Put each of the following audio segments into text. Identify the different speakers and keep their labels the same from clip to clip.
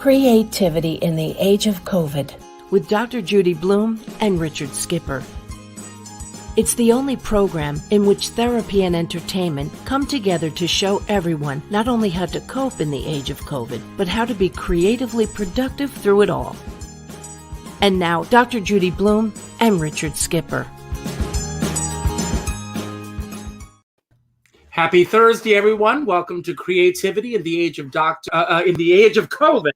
Speaker 1: Creativity in the Age of COVID with Dr. Judi Blume and Richard Skipper. It's the only program in which therapy and entertainment come together to show everyone not only how to cope in the age of COVID, but how to be creatively productive through it all. And now, Dr. Judi Blume and Richard Skipper.
Speaker 2: Happy Thursday, everyone! Welcome to Creativity in the Age of COVID.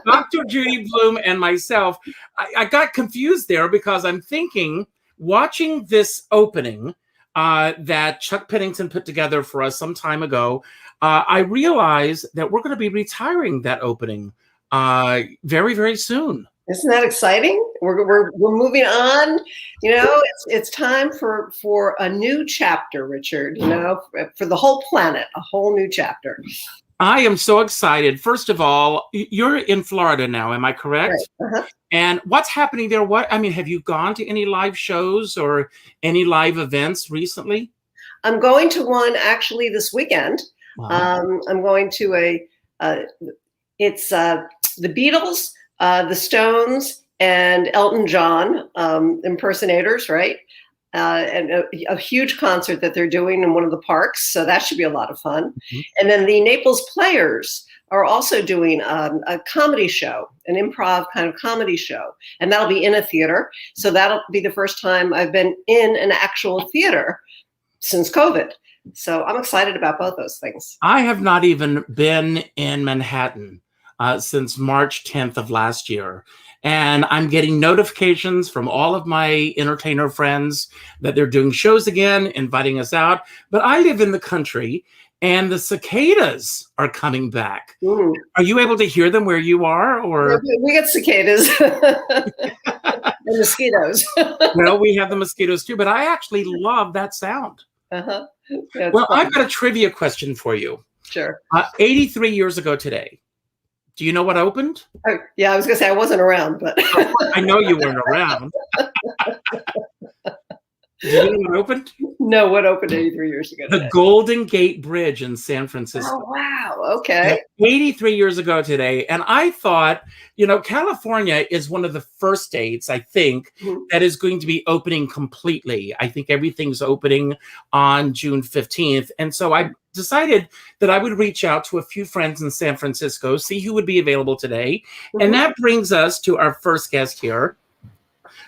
Speaker 2: Dr. Judi Blume and myself. I got confused there because I'm thinking, watching this opening that Chuck Pennington put together for us some time ago, I realized that we're going to be retiring that opening very, very soon.
Speaker 3: Isn't that exciting? We're moving on. You know, it's time for a new chapter, Richard. You know, for the whole planet, a whole new chapter.
Speaker 2: I am so excited. First of all, you're in Florida now, am I correct?
Speaker 3: Right. Uh-huh.
Speaker 2: And what's happening there? Have you gone to any live shows or any live events recently?
Speaker 3: I'm going to one actually this weekend. Wow. I'm going to it's the Beatles, the Stones, and Elton John impersonators, right? And a huge concert that they're doing in one of the parks. So that should be a lot of fun. Mm-hmm. And then the Naples Players are also doing a comedy show, an improv kind of comedy show. And that'll be in a theater. So that'll be the first time I've been in an actual theater since COVID. So I'm excited about both those things.
Speaker 2: I have not even been in Manhattan since March 10th of last year. And I'm getting notifications from all of my entertainer friends that they're doing shows again, inviting us out. But I live in the country and the cicadas are coming back. Ooh. Are you able to hear them where you are? Or
Speaker 3: we get cicadas and mosquitoes.
Speaker 2: Well, we have the mosquitoes too, but I actually love that sound.
Speaker 3: Uh-huh.
Speaker 2: Well, fun. I've got a trivia question for you.
Speaker 3: Sure.
Speaker 2: 83 years ago today. Do you know what opened?
Speaker 3: Oh, yeah, I was going to say I wasn't around, but
Speaker 2: I know you weren't around. Do you know what opened?
Speaker 3: No, what opened 83 years ago today?
Speaker 2: The Golden Gate Bridge in San Francisco.
Speaker 3: Oh, wow. Okay.
Speaker 2: 83 years ago today. And I thought, you know, California is one of the first states, I think, that is going to be opening completely. I think everything's opening on June 15th. And so I decided that I would reach out to a few friends in San Francisco, see who would be available today. Mm-hmm. And that brings us to our first guest here.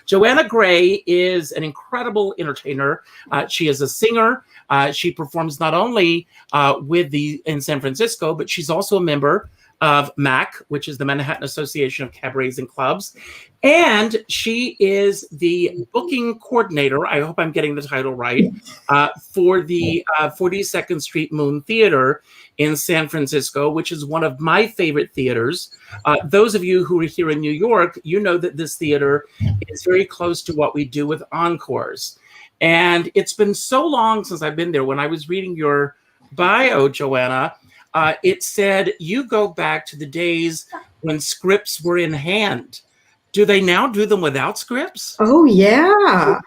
Speaker 2: JoAnna Gray is an incredible entertainer. She is a singer. She performs not only in San Francisco, but she's also a member of MAC, which is the Manhattan Association of Cabarets and Clubs. And she is the booking coordinator, I hope I'm getting the title right, for the 42nd Street Moon Theater in San Francisco, which is one of my favorite theaters. Those of you who are here in New York, you know that this theater is very close to what we do with encores. And it's been so long since I've been there. When I was reading your bio, JoAnna, it said you go back to the days when scripts were in hand. Do they now do them without scripts?
Speaker 4: Oh, yeah.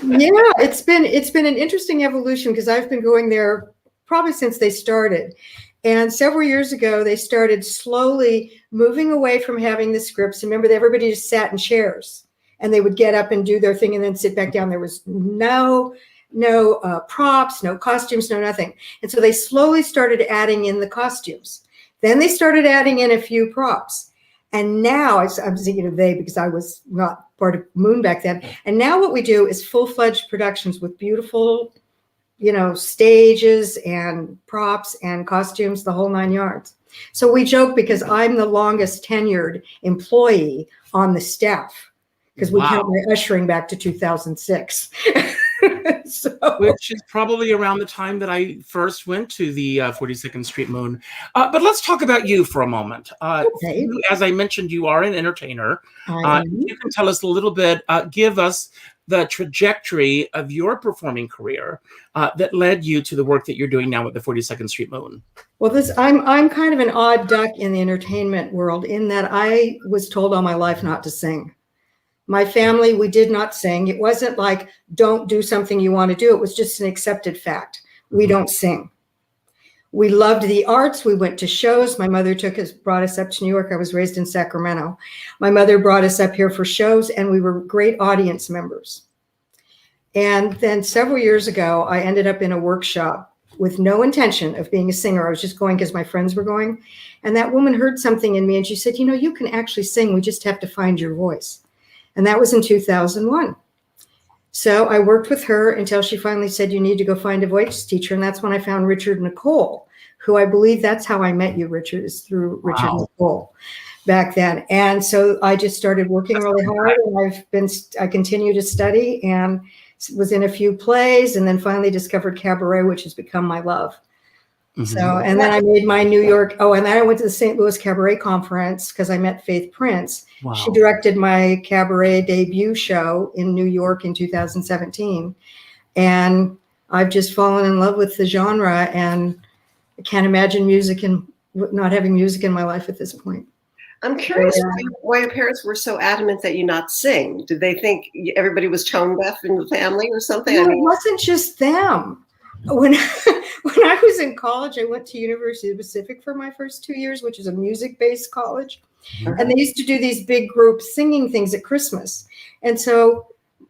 Speaker 4: Yeah, it's been an interesting evolution because I've been going there probably since they started. And several years ago, they started slowly moving away from having the scripts. Remember, everybody just sat in chairs and they would get up and do their thing and then sit back down. There was no props, no costumes, no nothing. And so they slowly started adding in the costumes. Then they started adding in a few props. And now, I'm thinking of they because I was not part of Moon back then. And now what we do is full-fledged productions with beautiful, you know, stages and props and costumes, the whole 9 yards. So we joke because I'm the longest tenured employee on the staff because we count my ushering back to 2006.
Speaker 2: Which is probably around the time that I first went to the 42nd Street Moon. But let's talk about you for a moment. Okay. As I mentioned, you are an entertainer. You can tell us a little bit, give us the trajectory of your performing career that led you to the work that you're doing now with the 42nd Street Moon.
Speaker 4: Well, I'm kind of an odd duck in the entertainment world in that I was told all my life not to sing. My family, we did not sing. It wasn't like, don't do something you want to do. It was just an accepted fact. We don't sing. We loved the arts. We went to shows. My mother brought us up to New York. I was raised in Sacramento. My mother brought us up here for shows, and we were great audience members. And then several years ago, I ended up in a workshop with no intention of being a singer. I was just going because my friends were going. And that woman heard something in me, and she said, you know, you can actually sing. We just have to find your voice. And that was in 2001. So I worked with her until she finally said, you need to go find a voice teacher. And that's when I found Richard Nicole, who I believe that's how I met you, Richard, is through Richard Nicole back then. And so I just started working really hard, and I continue to study and was in a few plays, and then finally discovered cabaret, which has become my love. Mm-hmm. So, and then I made my New York, and then I went to the St. Louis Cabaret Conference because I met Faith Prince. Wow. She directed my cabaret debut show in New York in 2017. And I've just fallen in love with the genre, and I can't imagine not having music in my life at this point.
Speaker 3: I'm curious why your parents were so adamant that you not sing. Did they think everybody was tone deaf in the family or something?
Speaker 4: No, it wasn't just them. When I was in college, I went to University of the Pacific for my first 2 years, which is a music-based college. Mm-hmm. And they used to do these big group singing things at Christmas. And so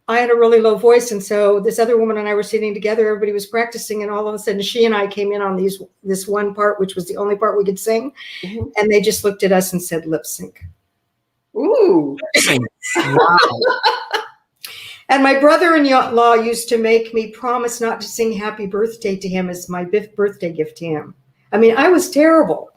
Speaker 4: I had a really low voice. And so this other woman and I were sitting together, everybody was practicing, and all of a sudden she and I came in on this one part, which was the only part we could sing. Mm-hmm. And they just looked at us and said, lip sync.
Speaker 3: Ooh.
Speaker 2: Wow.
Speaker 4: And my brother-in-law used to make me promise not to sing happy birthday to him as my birthday gift to him. I mean, I was terrible,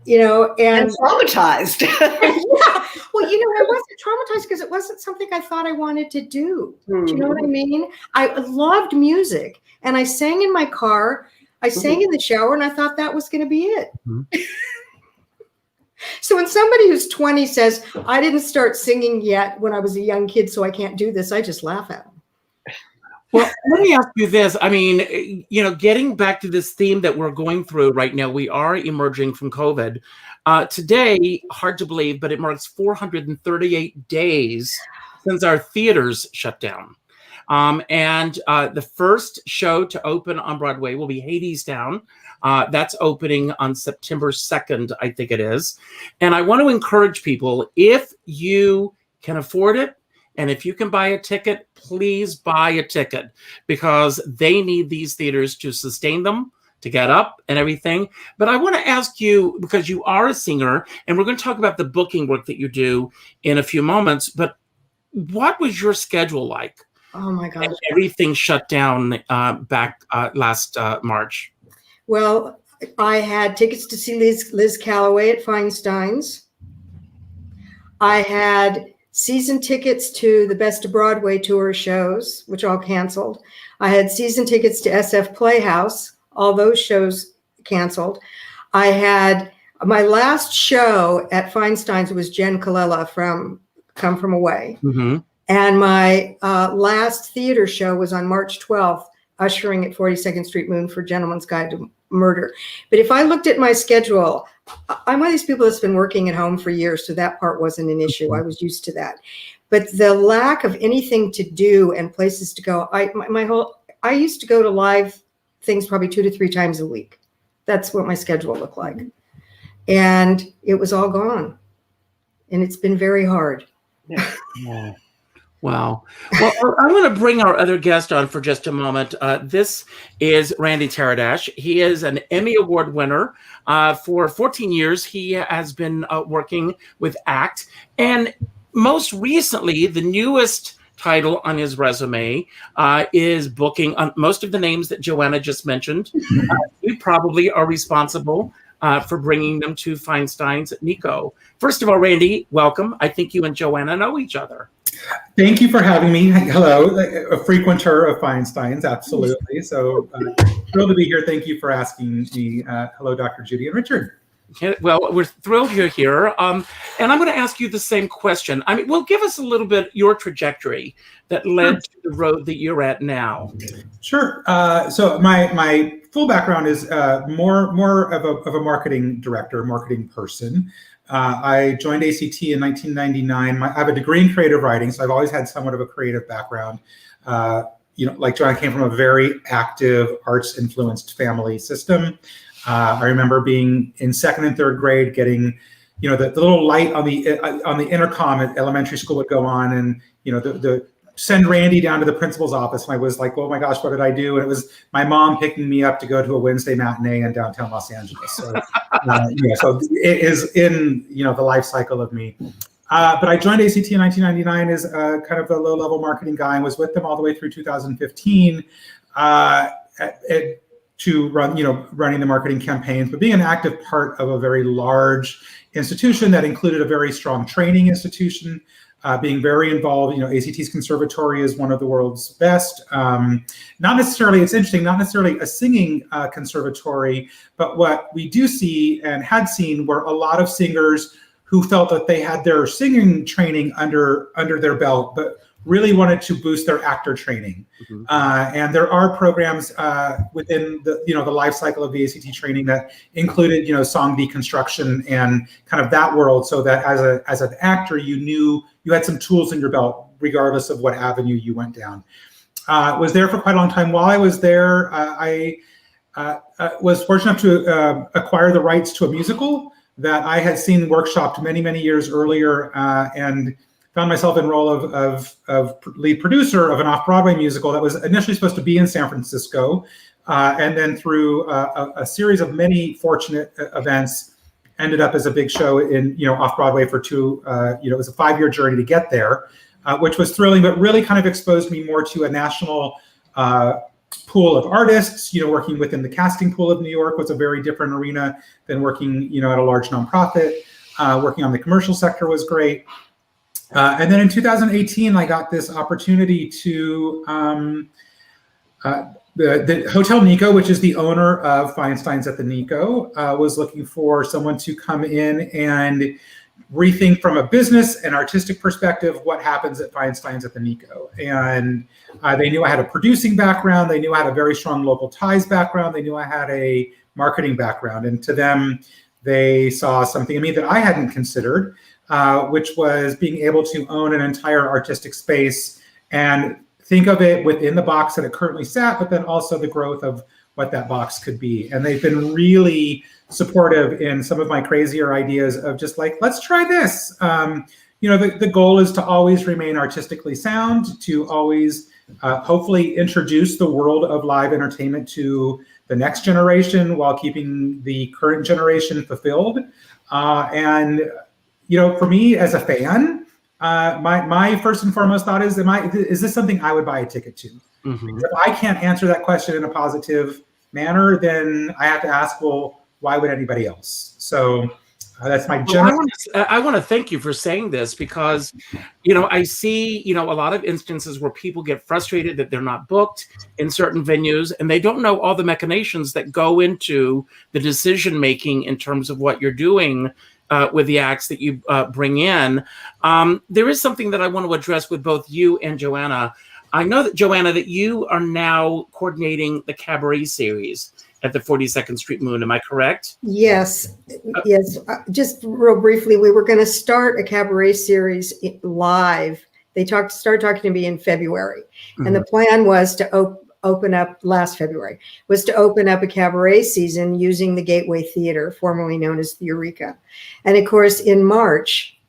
Speaker 4: you know, and
Speaker 3: traumatized.
Speaker 4: Yeah. Well, you know, I wasn't traumatized because it wasn't something I thought I wanted to do. Mm-hmm. Do you know what I mean? I loved music, and I sang in my car. I sang in the shower, and I thought that was going to be it. Mm-hmm. So when somebody who's 20 says, I didn't start singing yet when I was a young kid, so I can't do this, I just laugh at them.
Speaker 2: Well, let me ask you this. I mean, you know, getting back to this theme that we're going through right now, we are emerging from COVID. Today, hard to believe, but it marks 438 days since our theaters shut down. And the first show to open on Broadway will be Hadestown. That's opening on September 2nd, I think it is. And I want to encourage people, if you can afford it, and if you can buy a ticket, please buy a ticket, because they need these theaters to sustain them, to get up and everything. But I want to ask you, because you are a singer, and we're going to talk about the booking work that you do in a few moments, but what was your schedule like?
Speaker 4: Oh my gosh.
Speaker 2: Everything shut down back last March.
Speaker 4: Well, I had tickets to see Liz Calloway at Feinstein's. I had season tickets to the Best of Broadway tour shows, which all canceled. I had season tickets to SF Playhouse. All those shows canceled. I had my last show at Feinstein's was Jen Colella from Come From Away. Mm-hmm. And my last theater show was on March 12th, ushering at 42nd Street Moon for Gentleman's Guide to Murder. But if I looked at my schedule, I'm one of these people that's been working at home for years, so that part wasn't an issue. I was used to that. But the lack of anything to do and places to go, I used to go to live things probably 2 to 3 times a week. That's what my schedule looked like. And it was all gone. And it's been very hard.
Speaker 2: Yeah. Wow. Well, I'm going to bring our other guest on for just a moment. This is Randy Taradash. He is an Emmy Award winner. For 14 years, he has been working with ACT. And most recently, the newest title on his resume is booking most of the names that JoAnna just mentioned. You probably are responsible for bringing them to Feinstein's Nikko. First of all, Randy, welcome. I think you and JoAnna know each other.
Speaker 5: Thank you for having me. Hello, a frequenter of Feinstein's, absolutely. So thrilled to be here. Thank you for asking me. Hello, Dr. Judi and Richard.
Speaker 2: Okay, well, we're thrilled you're here. And I'm going to ask you the same question. I mean, well, give us a little bit your trajectory that led to the road that you're at now.
Speaker 5: Sure. So my full background is more of a marketing director, marketing person. I joined ACT in 1999. I have a degree in creative writing, so I've always had somewhat of a creative background. Like JoAnna, came from a very active, arts-influenced family system. I remember being in second and third grade, getting, the little light on the intercom at elementary school would go on, and the send Randy down to the principal's office. And I was like, oh my gosh, what did I do? And it was my mom picking me up to go to a Wednesday matinee in downtown Los Angeles. So, so it is in, the life cycle of me. But I joined ACT in 1999 as kind of a low-level marketing guy, and was with them all the way through 2015 to run, running the marketing campaigns, but being an active part of a very large institution that included a very strong training institution. Being very involved, ACT's conservatory is one of the world's best. Not necessarily, it's interesting, not necessarily a singing conservatory, but what we do see and had seen were a lot of singers who felt that they had their singing training under their belt, but really wanted to boost their actor training. Mm-hmm. And there are programs within the life cycle of the ACT training that included, song deconstruction and kind of that world, so that as an actor, you knew you had some tools in your belt, regardless of what avenue you went down. Was there for quite a long time. While I was there, I was fortunate enough to acquire the rights to a musical that I had seen workshopped many, many years earlier, and found myself in role of lead producer of an off-Broadway musical that was initially supposed to be in San Francisco, and then through a series of many fortunate events, ended up as a big show in off-Broadway for two. It was a 5-year journey to get there, which was thrilling, but really kind of exposed me more to a national pool of artists. Working within the casting pool of New York was a very different arena than working at a large nonprofit. Working on the commercial sector was great. And then in 2018, I got this opportunity to the Hotel Nikko, which is the owner of Feinstein's at the Nikko, was looking for someone to come in and rethink from a business and artistic perspective what happens at Feinstein's at the Nikko. And they knew I had a producing background. They knew I had a very strong local ties background. They knew I had a marketing background. And to them, they saw something in me that I hadn't considered, which was being able to own an entire artistic space and think of it within the box that it currently sat, but then also the growth of what that box could be. And they've been really supportive in some of my crazier ideas of just like, let's try this. The goal is to always remain artistically sound, to always hopefully introduce the world of live entertainment to the next generation while keeping the current generation fulfilled. And for me as a fan, my first and foremost thought is this something I would buy a ticket to? Mm-hmm. If I can't answer that question in a positive manner, then I have to ask, well, why would anybody else? So that's my general.
Speaker 2: I want to thank you for saying this, because, I see, a lot of instances where people get frustrated that they're not booked in certain venues, and they don't know all the machinations that go into the decision making in terms of what you're doing with the acts that you bring in. There is something that I want to address with both you and JoAnna. I know that, JoAnna, that you are now coordinating the Cabaret series at the 42nd Street Moon. Am I correct?
Speaker 4: Yes. Yes. Just real briefly, we were going to start a Cabaret series live. They started talking to me in February. Mm-hmm. And the plan was to open up last February, was to open up a cabaret season using the Gateway Theater, formerly known as the Eureka. And of course, in March,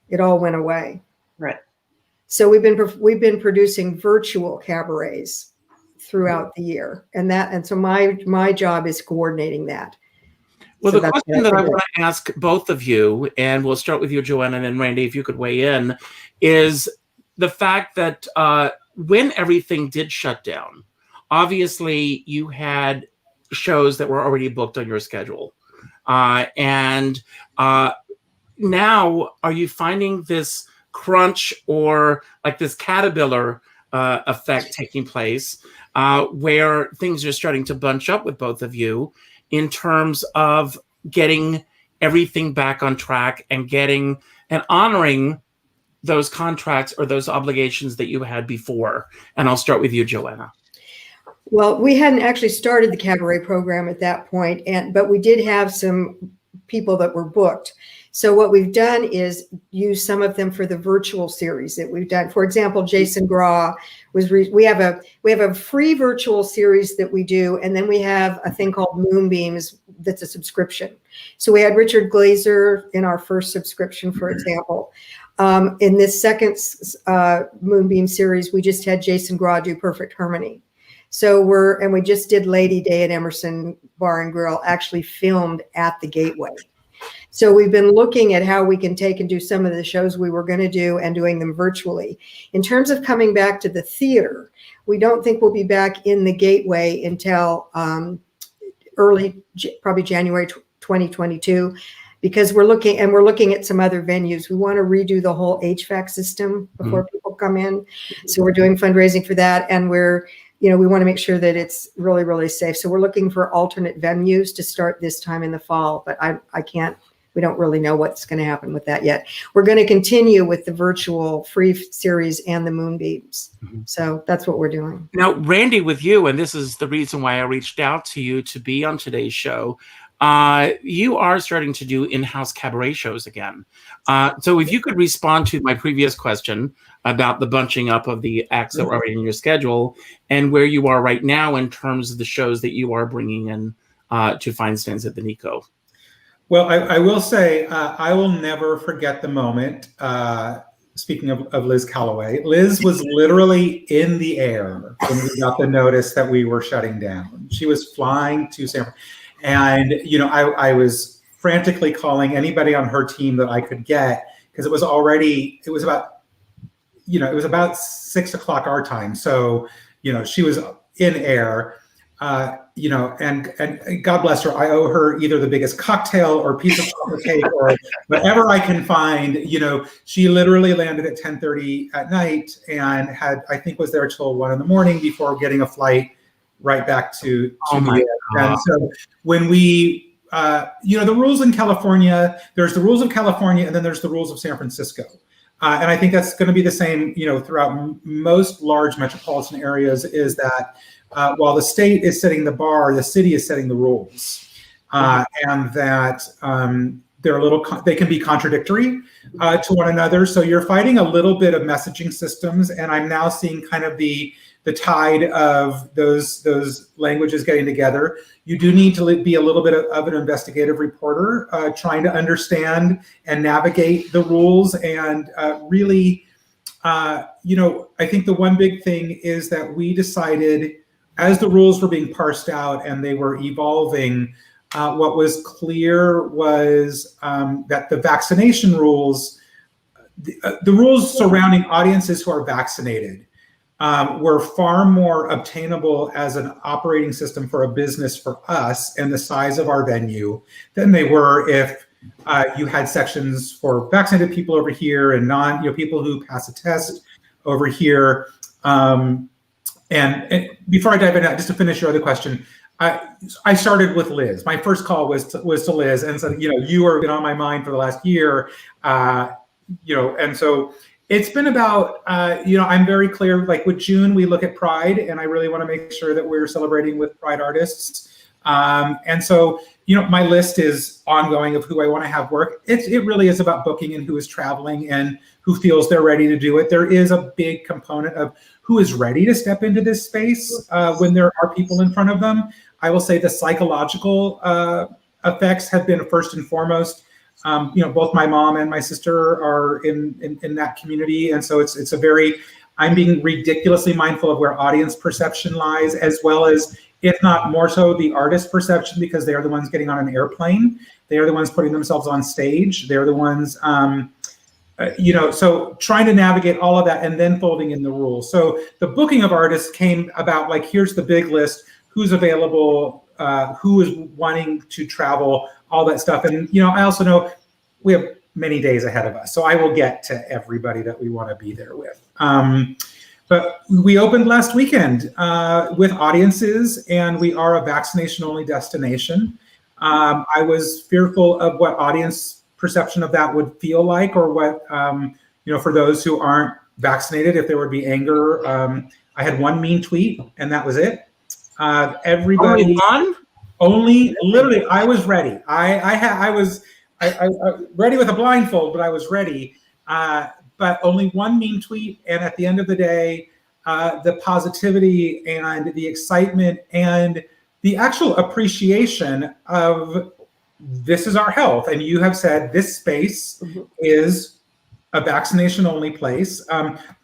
Speaker 4: it all went away.
Speaker 3: Right.
Speaker 4: So we've been producing virtual cabarets throughout the year, and so my job is coordinating that.
Speaker 2: Well, so the question that I want to ask both of you, and we'll start with you, JoAnna, and then Randy, if you could weigh in, is the fact that when everything did shut down, obviously you had shows that were already booked on your schedule, and now are you finding this crunch or like this caterpillar effect taking place, where things are starting to bunch up with both of you in terms of getting everything back on track and getting and honoring those contracts or those obligations that you had before? And I'll start with you, JoAnna.
Speaker 4: Well, we hadn't actually started the cabaret program at that point, but we did have some people that were booked. So what we've done is use some of them for the virtual series that we've done. For example, Jason Graw we have a free virtual series that we do, and then we have a thing called Moonbeams that's a subscription. So we had Richard Glazer in our first subscription, for example. In this second Moonbeam series, we just had Jason Graw do Perfect Harmony. So we just did Lady Day at Emerson Bar and Grill, actually filmed at the Gateway. So we've been looking at how we can take and do some of the shows we were going to do and doing them virtually. In terms of coming back to the theater, we don't think we'll be back in the Gateway until probably January 2022, because we're looking at some other venues. We want to redo the whole HVAC system before people come in. So we're doing fundraising for that, and we want to make sure that it's really, really safe. So we're looking for alternate venues to start this time in the fall, but we don't really know what's going to happen with that yet. We're going to continue with the virtual free series and the Moonbeams. So that's what we're doing.
Speaker 2: Now, Randy, with you, and this is the reason why I reached out to you to be on today's show, you are starting to do in-house cabaret shows again. So if you could respond to my previous question about the bunching up of the acts that are already in your schedule and where you are right now in terms of the shows that you are bringing in to Feinstein's at the Nikko.
Speaker 5: Well, I will say I will never forget the moment. Speaking of Liz Calloway, Liz was literally in the air when we got the notice that we were shutting down. She was flying to San Francisco. And, I was frantically calling anybody on her team that I could get, because it was about 6 o'clock our time. So, she was in air, and God bless her. I owe her either the biggest cocktail or piece of chocolate cake or whatever I can find. She literally landed at 10:30 at night and was there till 1 a.m. before getting a flight right back to New York. And so when we, the rules in California, there's the rules of California, and then there's the rules of San Francisco. And I think that's going to be the same, throughout most large metropolitan areas, is that while the state is setting the bar, the city is setting the rules, and that they can be contradictory to one another. So you're fighting a little bit of messaging systems, and I'm now seeing kind of the tide of those languages getting together. You do need to be a little bit of an investigative reporter, trying to understand and navigate the rules. And really, I think the one big thing is that we decided, as the rules were being parsed out and they were evolving, what was clear was that the vaccination rules, the rules surrounding audiences who are vaccinated, were far more obtainable as an operating system for a business for us and the size of our venue than they were if you had sections for vaccinated people over here and people who pass a test over here. And before I dive into that, just to finish your other question, I started with Liz. My first call was to Liz and said, you have been on my mind for the last year, and so it's been about, I'm very clear, like with June, we look at Pride, and I really want to make sure that we're celebrating with Pride artists. And so, my list is ongoing of who I want to have work. It really is about booking and who is traveling and who feels they're ready to do it. There is a big component of who is ready to step into this space when there are people in front of them. I will say the psychological effects have been first and foremost. Both my mom and my sister are in that community. And so I'm being ridiculously mindful of where audience perception lies, as well as, if not more so, the artist perception, because they are the ones getting on an airplane. They are the ones putting themselves on stage. They're the ones, so trying to navigate all of that and then folding in the rules. So the booking of artists came about, like, here's the big list, who's available, who is wanting to travel, all that stuff. And, I also know we have many days ahead of us, so I will get to everybody that we want to be there with. But we opened last weekend with audiences, and we are a vaccination-only destination. I was fearful of what audience perception of that would feel like, or what, for those who aren't vaccinated, if there would be anger. I had one mean tweet, and that was it. Everybody.
Speaker 2: Only one?
Speaker 5: Only, literally, I was ready. I ready with a blindfold, but I was ready. But only one mean tweet, and at the end of the day, the positivity and the excitement and the actual appreciation of this is our health. And you have said this space is a vaccination only place.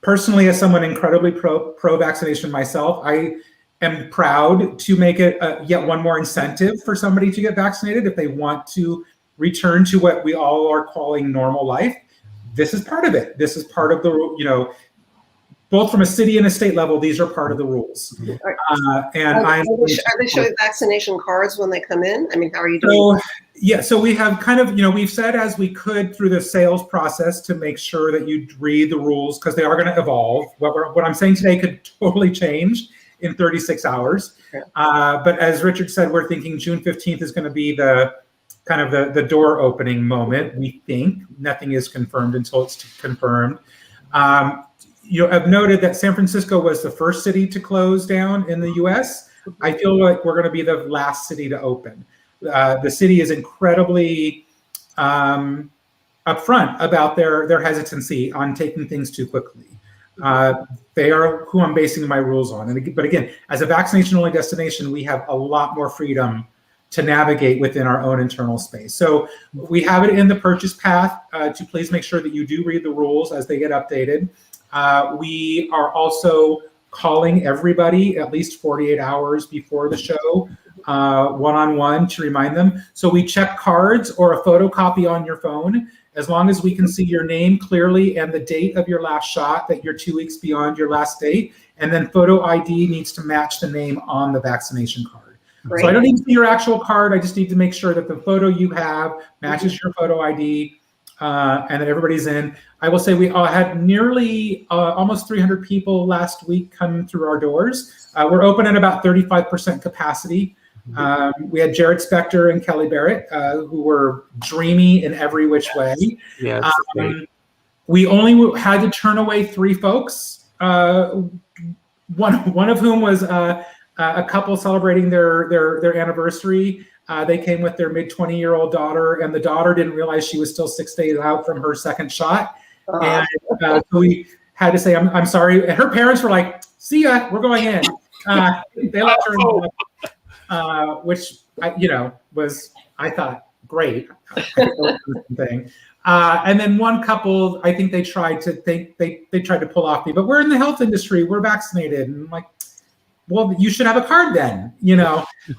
Speaker 5: Personally, as someone incredibly pro-vaccination myself, I am proud to make it yet one more incentive for somebody to get vaccinated if they want to return to what we all are calling normal life. This is part of it. This is part of the, both from a city and a state level, these are part of the rules.
Speaker 3: Are they showing vaccination cards when they come in? I mean, how are you doing?
Speaker 5: So we have kind of, we've said as we could through the sales process to make sure that you read the rules because they are going to evolve. What I'm saying today could totally change in 36 hours. Okay. But as Richard said, we're thinking June 15th is going to be the kind of the door opening moment. We think nothing is confirmed until it's confirmed. I've noted that San Francisco was the first city to close down in the US. I feel like we're going to be the last city to open. The city is incredibly upfront about their hesitancy on taking things too quickly. They are who I'm basing my rules on. But again, as a vaccination-only destination, we have a lot more freedom to navigate within our own internal space. So we have it in the purchase path to please make sure that you do read the rules as they get updated. We are also calling everybody at least 48 hours before the show, one-on-one to remind them. So we check cards or a photocopy on your phone. As long as we can see your name clearly and the date of your last shot, that you're 2 weeks beyond your last date. And then photo ID needs to match the name on the vaccination card. Great. So I don't need to see your actual card. I just need to make sure that the photo you have matches your photo ID and that everybody's in. I will say we had nearly almost 300 people last week come through our doors. We're open at about 35% capacity. We had Jared Spector and Kelly Barrett, who were dreamy in every which way. Yes, we only had to turn away 3 folks. One of whom was a couple celebrating their anniversary. They came with their mid-20-year-old daughter, and the daughter didn't realize she was still 6 days out from her second shot. And so we had to say, I'm sorry. And her parents were like, see ya, we're going in. They left her in, which, was, I thought, great. Thing. And then one couple, I think they tried to pull off me, but we're in the health industry, we're vaccinated. And I'm like, well, you should have a card then,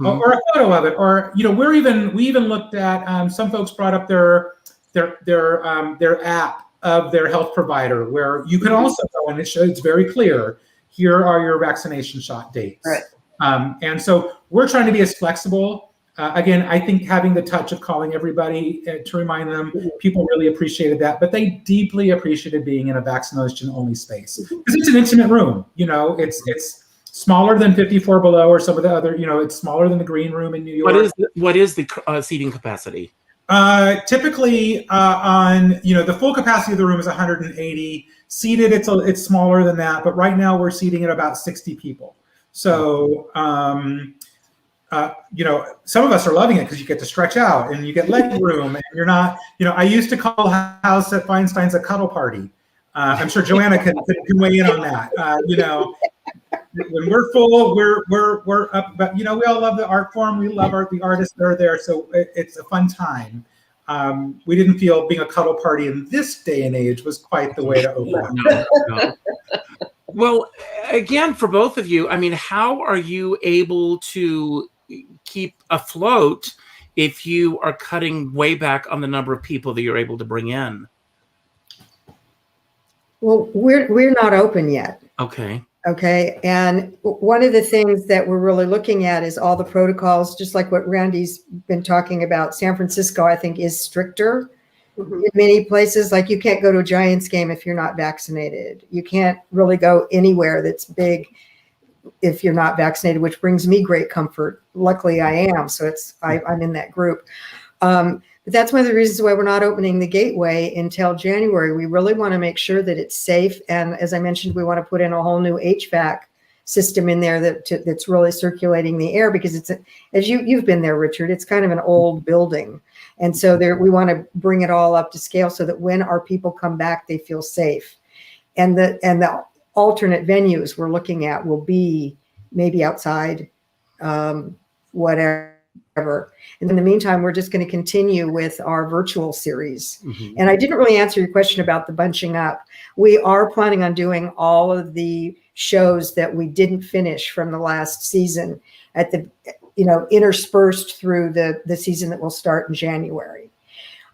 Speaker 5: or a photo of it, or we even looked at some folks brought up their app of their health provider, where you can also go and it's very clear. Here are your vaccination shot dates. Right. And so we're trying to be as flexible. Again, I think having the touch of calling everybody to remind them, people really appreciated that, but they deeply appreciated being in a vaccination-only space because it's an intimate room. It's smaller than 54 Below or some of the other, it's smaller than the Green Room in New York.
Speaker 2: What is the seating capacity?
Speaker 5: Typically on, the full capacity of the room is 180. Seated, it's smaller than that, but right now we're seating at about 60 people. So, some of us are loving it because you get to stretch out and you get leg room and you're not, I used to call house at Feinstein's a cuddle party. I'm sure JoAnna can weigh in on that. When we're full, we're up, but we all love the art form. We love the artists that are there. So it's a fun time. We didn't feel being a cuddle party in this day and age was quite the way to open up.
Speaker 2: No. Well, again, for both of you, I mean, how are you able to keep afloat if you are cutting way back on the number of people that you're able to bring in?
Speaker 4: Well, we're not open yet.
Speaker 2: Okay.
Speaker 4: And one of the things that we're really looking at is all the protocols, just like what Randy's been talking about. San Francisco, I think, is stricter in many places. Like you can't go to a Giants game if you're not vaccinated. You can't really go anywhere that's big if you're not vaccinated, which brings me great comfort. Luckily, I am. So I'm in that group. But that's one of the reasons why we're not opening the gateway until January. We really want to make sure that it's safe. And as I mentioned, we want to put in a whole new HVAC system in there that's really circulating the air, because it's, as you've been there, Richard, it's kind of an old building. And so we want to bring it all up to scale so that when our people come back, they feel safe. And the alternate venues we're looking at will be maybe outside, whatever. And in the meantime, we're just going to continue with our virtual series. Mm-hmm. And I didn't really answer your question about the bunching up. We are planning on doing all of the shows that we didn't finish from the last season at the, interspersed through the season that will start in January.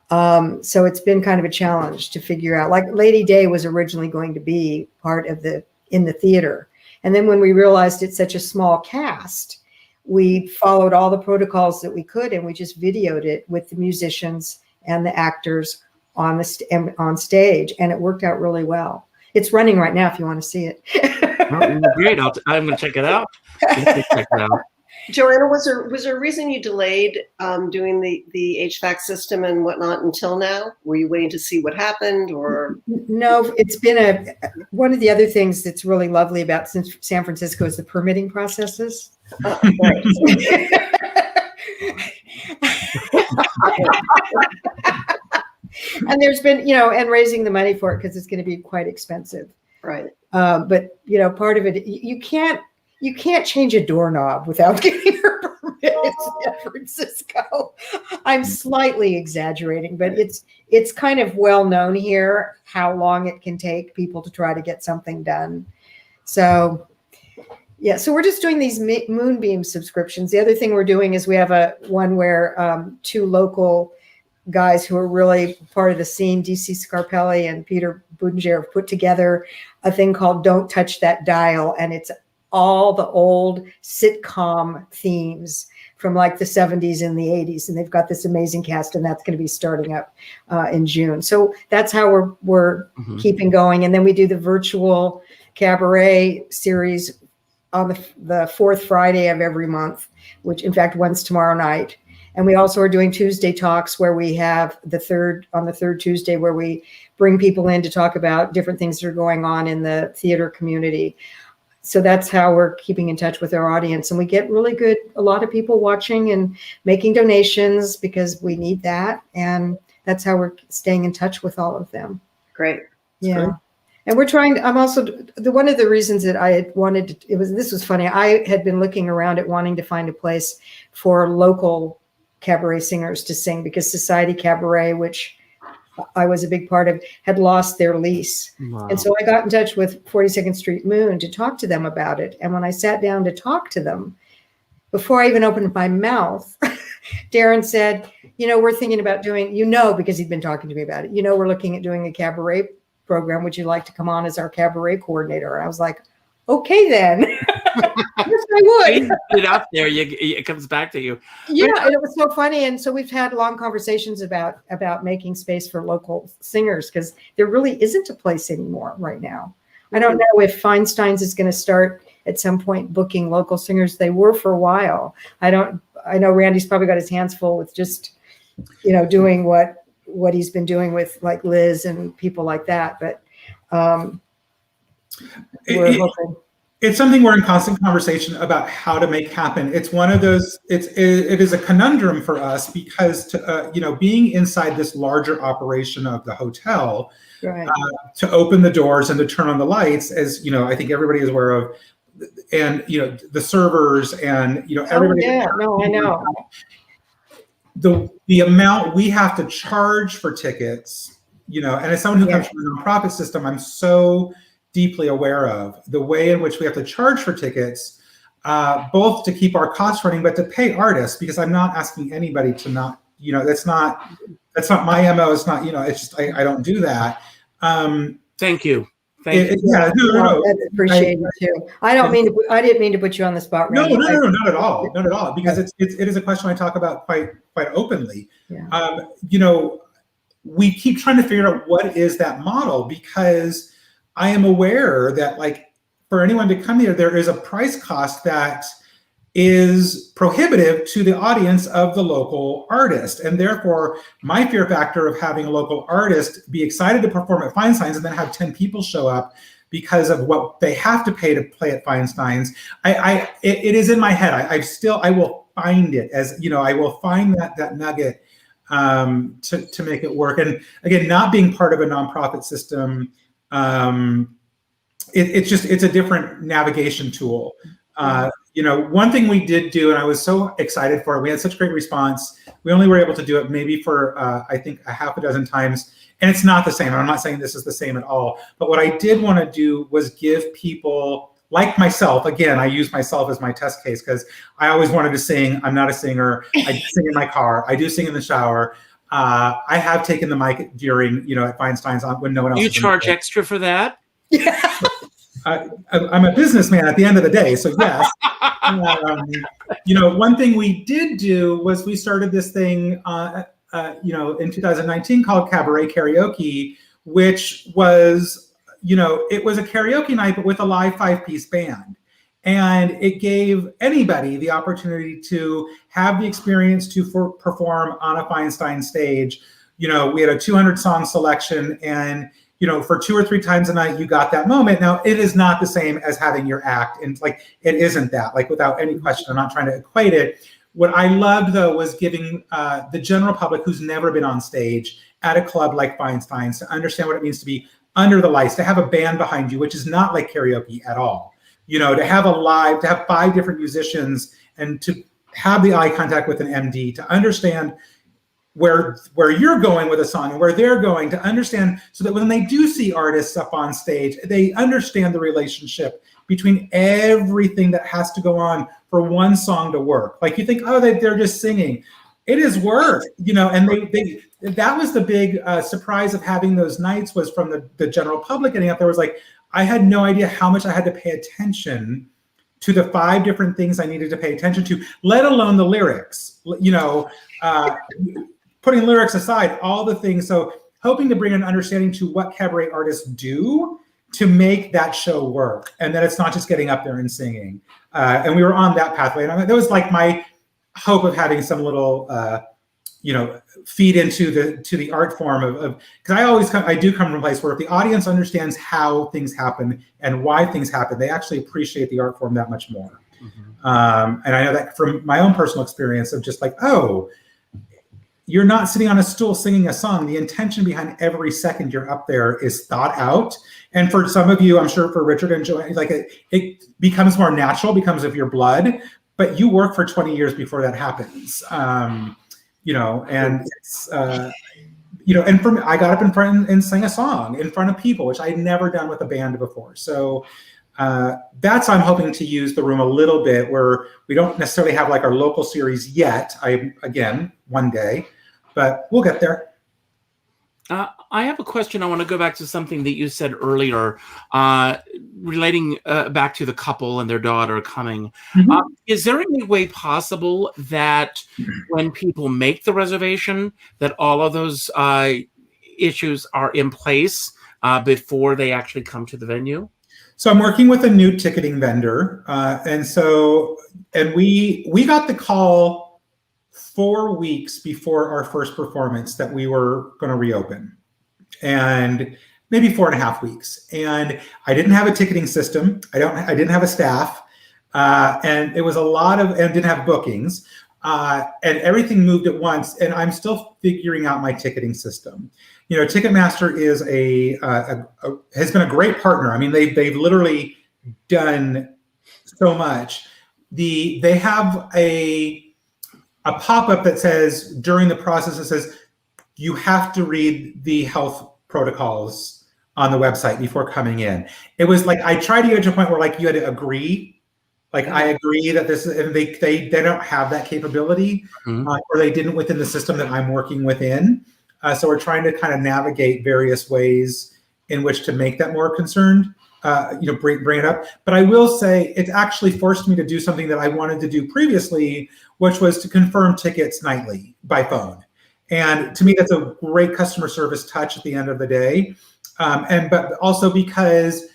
Speaker 4: So it's been kind of a challenge to figure out, like Lady Day was originally going to be part of in the theater. And then when we realized it's such a small cast, we followed all the protocols that we could, and we just videoed it with the musicians and the actors on stage, and it worked out really well. It's running right now if you want to see it.
Speaker 2: Oh, great. I'm going to check it out.
Speaker 3: JoAnna, was there a reason you delayed doing the HVAC system and whatnot until now? Were you waiting to see what happened, or? No,
Speaker 4: it's been one of the other things that's really lovely about San Francisco is the permitting processes. Oh, right. And there's been, and raising the money for it, because it's going to be quite expensive.
Speaker 3: Right.
Speaker 4: But part of it, you can't change a doorknob without getting your permit in San Francisco. I'm slightly exaggerating, but it's kind of well known here how long it can take people to try to get something done. So yeah, so we're just doing these Moonbeam subscriptions. The other thing we're doing is we have one where two local guys who are really part of the scene, DC Scarpelli and Peter Budinger, have put together a thing called Don't Touch That Dial, and it's all the old sitcom themes from like the 70s and the 80s. And they've got this amazing cast, and that's going to be starting up in June. So that's how we're keeping going. And then we do the virtual cabaret series on the fourth Friday of every month, which in fact one's tomorrow night. And we also are doing Tuesday talks, where we have the third Tuesday, where we bring people in to talk about different things that are going on in the theater community. So that's how we're keeping in touch with our audience. And we get a lot of people watching and making donations, because we need that. And that's how we're staying in touch with all of them.
Speaker 3: Great.
Speaker 4: Yeah.
Speaker 3: Great.
Speaker 4: And we're trying to, one of the reasons that I had wanted to, this was funny. I had been looking around at wanting to find a place for local cabaret singers to sing, because Society Cabaret, which I was a big part of, had lost their lease. Wow. And so I got in touch with 42nd Street Moon to talk to them about it. And when I sat down to talk to them, before I even opened my mouth, Darren said, we're thinking about doing, because he'd been talking to me about it, we're looking at doing a cabaret program. Would you like to come on as our cabaret coordinator? And I was like, okay, then. Yes, I would.
Speaker 2: Put it out there, it comes back to you.
Speaker 4: Yeah, and it was so funny. And so we've had long conversations about making space for local singers, because there really isn't a place anymore right now. I don't know if Feinstein's is going to start at some point booking local singers. They were for a while. I know Randy's probably got his hands full with just, doing what he's been doing with like Liz and people like that. But
Speaker 5: it's something we're in constant conversation about how to make happen. It's one of those, it is a conundrum for us, because being inside this larger operation of the hotel, right, to open the doors and to turn on the lights, as I think everybody is aware of, and the servers and everybody.
Speaker 4: Oh, yeah, no, I know.
Speaker 5: The amount we have to charge for tickets, and as someone who comes from the nonprofit system, I'm so deeply aware of the way in which we have to charge for tickets, both to keep our costs running, but to pay artists, because I'm not asking anybody to not, that's not my MO. It's not, it's just, I don't do that.
Speaker 2: Thank you.
Speaker 5: Yeah, no.
Speaker 4: That's appreciated too. I didn't mean to put you on the spot.
Speaker 5: No, not at all, because it is a question I talk about quite openly. Yeah. We keep trying to figure out what is that model, because I am aware that, like, for anyone to come here, there is a price cost that is prohibitive to the audience of the local artist. And therefore, my fear factor of having a local artist be excited to perform at Feinstein's and then have 10 people show up because of what they have to pay to play at Feinstein's. It is in my head. I will find it, as you know, I will find that nugget to make it work. And again, not being part of a nonprofit system, it's a different navigation tool. You know, one thing we did do, and I was so excited for it, we had such great response. We only were able to do it maybe for, I think, a half a dozen times. And it's not the same. I'm not saying this is the same at all. But what I did want to do was give people like myself, again, I use myself as my test case because I always wanted to sing. I'm not a singer. I sing in my car. I do sing in the shower. I have taken the mic during, you know, at Feinstein's when no one else.
Speaker 2: You charge extra for that?
Speaker 4: Yeah.
Speaker 5: I'm a businessman at the end of the day, so yes. You know, one thing we did do was we started this thing, you know, in 2019 called Cabaret Karaoke, which was, you know, it was a karaoke night, but with a live 5-piece band. And it gave anybody the opportunity to have the experience to perform on a Feinstein stage. You know, we had a 200-song selection, and you know, for 2 or 3 times a night, you got that moment. Now, it is not the same as having your act, and like, it isn't that, like, without any question. I'm not trying to equate it. What I loved, though, was giving the general public who's never been on stage at a club like Feinstein's to understand what it means to be under the lights, to have a band behind you, which is not like karaoke at all. You know, to have 5 different musicians, and to have the eye contact with an MD, to understand where you're going with a song and where they're going, to understand, so that when they do see artists up on stage, they understand the relationship between everything that has to go on for one song to work. Like, you think, oh, they're just singing. It is work, you know, and they that was the big surprise of having those nights, was from the general public getting up there was like, I had no idea how much I had to pay attention to the 5 different things I needed to pay attention to, let alone the lyrics, you know, putting lyrics aside, all the things. So hoping to bring an understanding to what cabaret artists do to make that show work, and that it's not just getting up there and singing. And we were on that pathway. And that was like my hope of having some little, you know, feed into the art form of because I do come from a place where if the audience understands how things happen and why things happen, they actually appreciate the art form that much more. Mm-hmm. And I know that from my own personal experience of just like, oh, you're not sitting on a stool singing a song. The intention behind every second you're up there is thought out. And for some of you, I'm sure for Richard and JoAnna, like it becomes more natural, becomes of your blood, but you work for 20 years before that happens. You know, and it's, you know, and for me, I got up in front and sang a song in front of people, which I'd never done with a band before. So that's, I'm hoping to use the room a little bit, where we don't necessarily have like our local series yet. Again, one day, but we'll get there.
Speaker 2: I have a question. I want to go back to something that you said earlier, relating back to the couple and their daughter coming. Mm-hmm. Is there any way possible that when people make the reservation, that all of those issues are in place before they actually come to the venue?
Speaker 5: So I'm working with a new ticketing vendor, and we got the call 4 weeks before our first performance that we were going to reopen, and maybe 4.5 weeks. And I didn't have a ticketing system. I didn't have a staff, and it was a lot of, and didn't have bookings, and everything moved at once. And I'm still figuring out my ticketing system. You know, Ticketmaster is has been a great partner. I mean, they've literally done so much. They have a pop-up that says, during the process, it says you have to read the health protocols on the website before coming in. It was like, I tried to get to a point where like you had to agree, like I agree that this, and they don't have that capability, mm-hmm. Or they didn't within the system that I'm working within. So we're trying to kind of navigate various ways in which to make that more concerned, you know, bring it up. But I will say it's actually forced me to do something that I wanted to do previously, which was to confirm tickets nightly by phone. And to me, that's a great customer service touch at the end of the day. But also because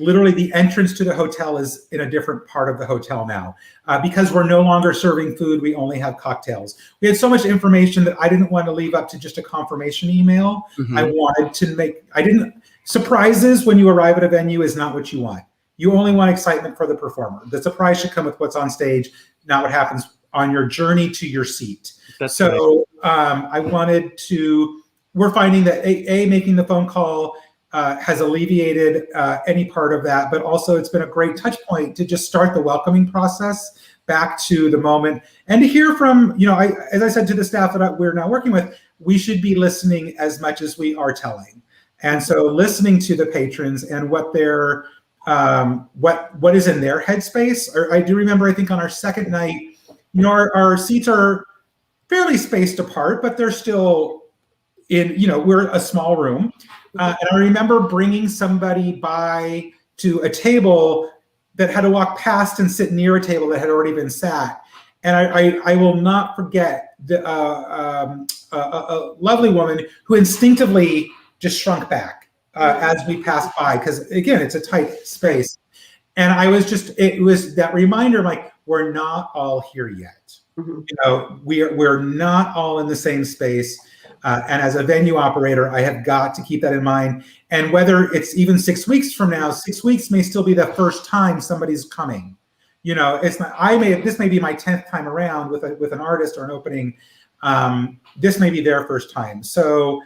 Speaker 5: literally the entrance to the hotel is in a different part of the hotel now. Because we're no longer serving food, we only have cocktails. We had so much information that I didn't want to leave up to just a confirmation email. I wanted to surprises when you arrive at a venue is not what you want. You only want excitement for the performer. The surprise should come with what's on stage, not what happens on your journey to your seat. We're finding that making the phone call has alleviated any part of that, but also it's been a great touch point to just start the welcoming process back to the moment and to hear from, as I said to the staff that we're now working with, we should be listening as much as we are telling. And so listening to the patrons and what their what is in their headspace. Or I do remember, I think on our second night, our seats are fairly spaced apart, but they're still in, we're a small room. And I remember bringing somebody by to a table that had to walk past and sit near a table that had already been sat. And I will not forget a lovely woman who instinctively just shrunk back as we passed by, because again, it's a tight space. And it was that reminder, like, we're not all here yet. We're not all in the same space. And as a venue operator, I have got to keep that in mind. And whether it's even 6 weeks from now, 6 weeks may still be the first time somebody's coming. It's not. This may be my 10th time around with an artist or an opening. This may be their first time. So,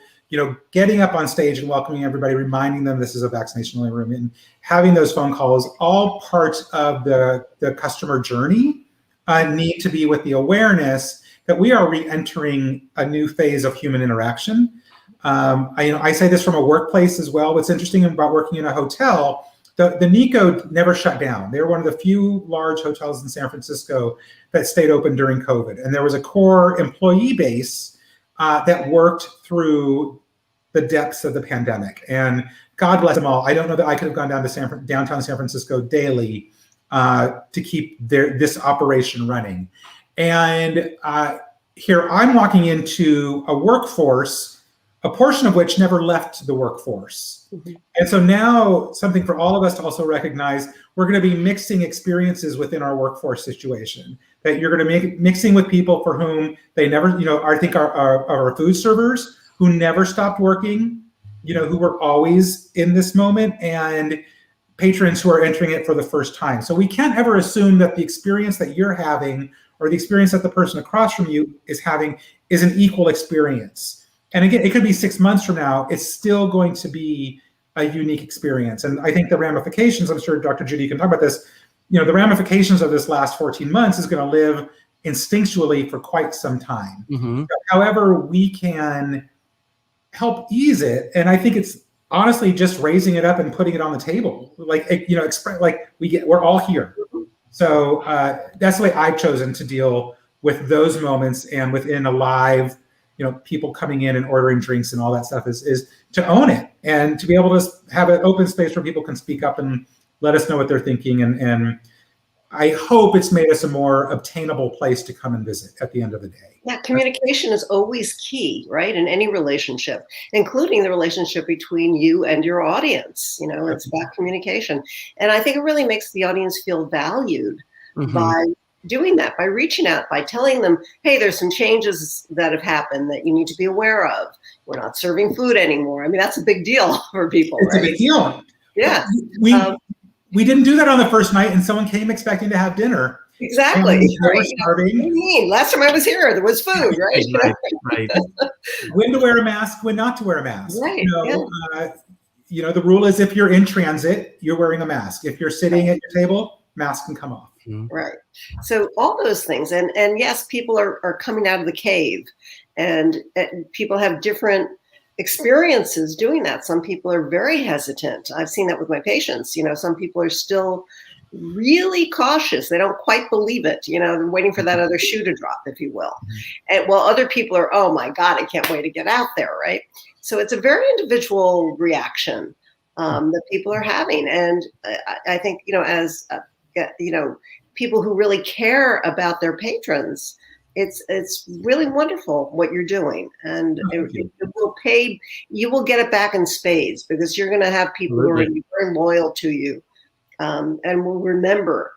Speaker 5: getting up on stage and welcoming everybody, reminding them this is a vaccination-only room, and having those phone calls, all parts of the customer journey, need to be with the awareness that we are re-entering a new phase of human interaction. I say this from a workplace as well. What's interesting about working in a hotel, the Nikko never shut down. They were one of the few large hotels in San Francisco that stayed open during COVID. And there was a core employee base that worked through the depths of the pandemic. And God bless them all. I don't know that I could have gone down to downtown San Francisco daily to keep this operation running. And here I'm walking into a workforce, a portion of which never left the workforce. And so now something for all of us to also recognize, we're going to be mixing experiences within our workforce situation, that you're going to be mixing with people for whom they never, I think our food servers who never stopped working, who were always in this moment, and patrons who are entering it for the first time. So we can't ever assume that the experience that you're having or the experience that the person across from you is having is an equal experience. And again, it could be 6 months from now, it's still going to be a unique experience. And I think the ramifications, I'm sure Dr. Judi can talk about this, the ramifications of this last 14 months is going to live instinctually for quite some time. However, we can help ease it. And I think it's honestly just raising it up and putting it on the table. We're all here. So that's the way I've chosen to deal with those moments, and within a live, people coming in and ordering drinks and all that stuff is to own it and to be able to have an open space where people can speak up and let us know what they're thinking. And I hope it's made us a more obtainable place to come and visit at the end of the day.
Speaker 3: Yeah, communication is always key, right? In any relationship, including the relationship between you and your audience. It's about communication. And I think it really makes the audience feel valued by doing that, by reaching out, by telling them, hey, there's some changes that have happened that you need to be aware of. We're not serving food anymore. I mean, that's a big deal for people,
Speaker 5: It's
Speaker 3: right?
Speaker 5: a big deal.
Speaker 3: Yeah.
Speaker 5: We didn't do that on the first night, and someone came expecting to have dinner.
Speaker 3: Exactly.
Speaker 5: Right.
Speaker 3: What do you mean? Last time I was here, there was food, right?
Speaker 2: Right.
Speaker 5: When to wear a mask, when not to wear a mask.
Speaker 3: Right.
Speaker 5: The rule is if you're in transit, you're wearing a mask. If you're sitting at your table, mask can come off.
Speaker 3: Right. So all those things. And yes, people are coming out of the cave, and people have different experiences doing that. Some people are very hesitant. I've seen that with my patients. Some people are still really cautious. They don't quite believe it. They're waiting for that other shoe to drop, if you will. And while other people are, oh my God, I can't wait to get out there. Right. So it's a very individual reaction that people are having. And I think, as people who really care about their patrons, it's really wonderful what you're doing, and it will pay. You will get it back in spades because you're going to have people who are going to be very loyal to you, and will remember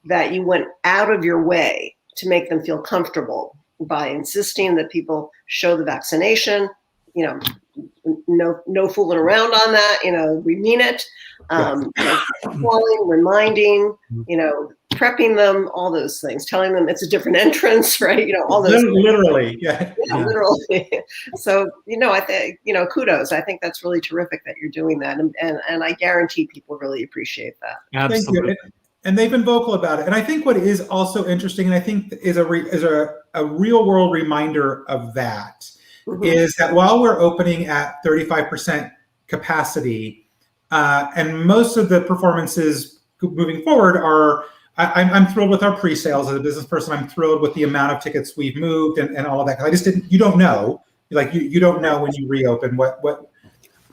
Speaker 3: that you went out of your way to make them feel comfortable by insisting that people show the vaccination. No fooling around on that. We mean it. Calling, reminding, prepping them, all those things, telling them it's a different entrance, right? All those
Speaker 5: literally,
Speaker 3: literally. So, I think, kudos. I think that's really terrific that you're doing that. And I guarantee people really appreciate that.
Speaker 2: Absolutely.
Speaker 5: Thank you. And they've been vocal about it. And I think what is also interesting, and I think is a real world reminder of that, is that while we're opening at 35% capacity, and most of the performances moving forward are, I'm thrilled with our pre-sales. As a business person, I'm thrilled with the amount of tickets we've moved and all of that. I just you don't know, you don't know when you reopen what.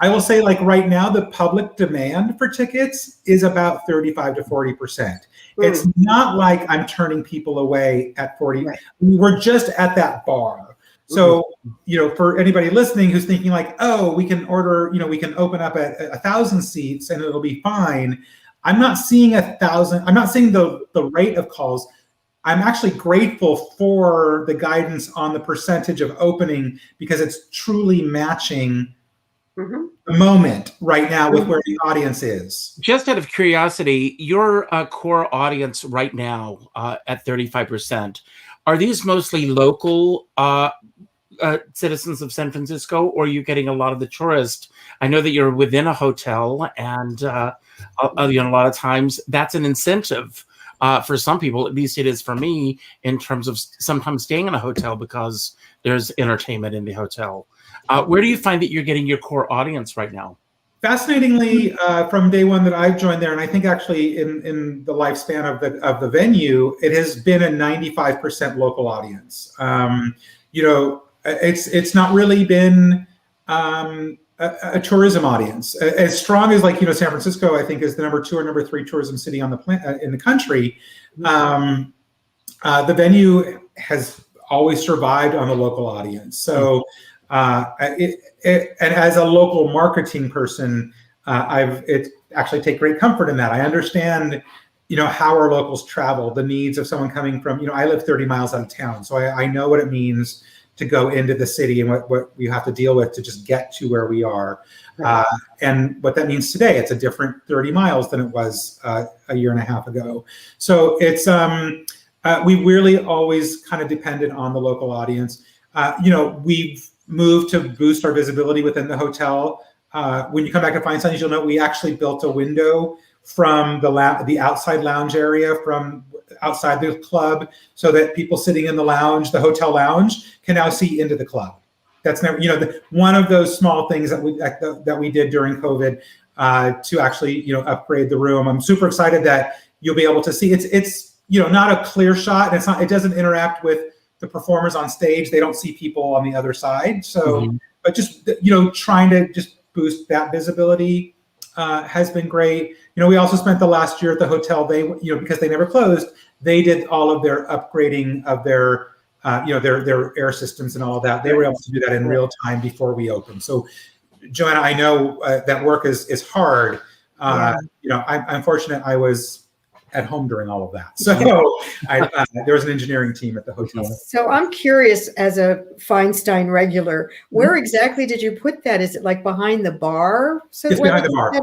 Speaker 5: I will say, right now, the public demand for tickets is about 35 to 40%. It's not like I'm turning people away at 40. Right. We're just at that bar. So, for anybody listening who's thinking we can order, we can open up at 1,000 seats and it'll be fine. I'm not seeing 1,000. I'm not seeing the rate of calls. I'm actually grateful for the guidance on the percentage of opening because it's truly matching the moment right now with where the audience is.
Speaker 2: Just out of curiosity, your core audience right now at 35%, are these mostly local citizens of San Francisco, or are you getting a lot of the tourists? I know that you're within a hotel, and a lot of times that's an incentive for some people. At least it is for me, in terms of sometimes staying in a hotel because there's entertainment in the hotel. Where do you find that you're getting your core audience right now?
Speaker 5: Fascinatingly, from day one that I've joined there, and I think actually in the lifespan of the venue, it has been a 95% local audience. It's not really been a tourism audience as strong as San Francisco. I think is the number 2 or number 3 tourism city on the planet in the country. The venue has always survived on the local audience. So. And as a local marketing person, it actually take great comfort in that. I understand, how our locals travel, the needs of someone coming from, I live 30 miles out of town. So I know what it means to go into the city and what we have to deal with to just get to where we are. Right. And what that means today, it's a different 30 miles than it was a year and a half ago. So it's, we really always kind of depended on the local audience. We've moved to boost our visibility within the hotel. When you come back to Feinstein, you'll know we actually built a window from the outside lounge area, from outside the club, so that people sitting in the lounge, the hotel lounge, can now see into the club. That's never, one of those small things that we did during COVID to actually, upgrade the room. I'm super excited that you'll be able to see. It's not a clear shot, and it doesn't interact with the performers on stage. They don't see people on the other side. So, but just, trying to just boost that visibility has been great. We also spent the last year at the hotel. They, because they never closed, they did all of their upgrading of their, their air systems and all of that. They were able to do that in real time before we opened. So, JoAnna, I know that work is hard. I'm fortunate I was at home during all of that. So there was an engineering team at the hotel.
Speaker 4: So I'm curious, as a Feinstein regular, where exactly did you put that? Is it behind the bar? So
Speaker 5: it's behind the bar.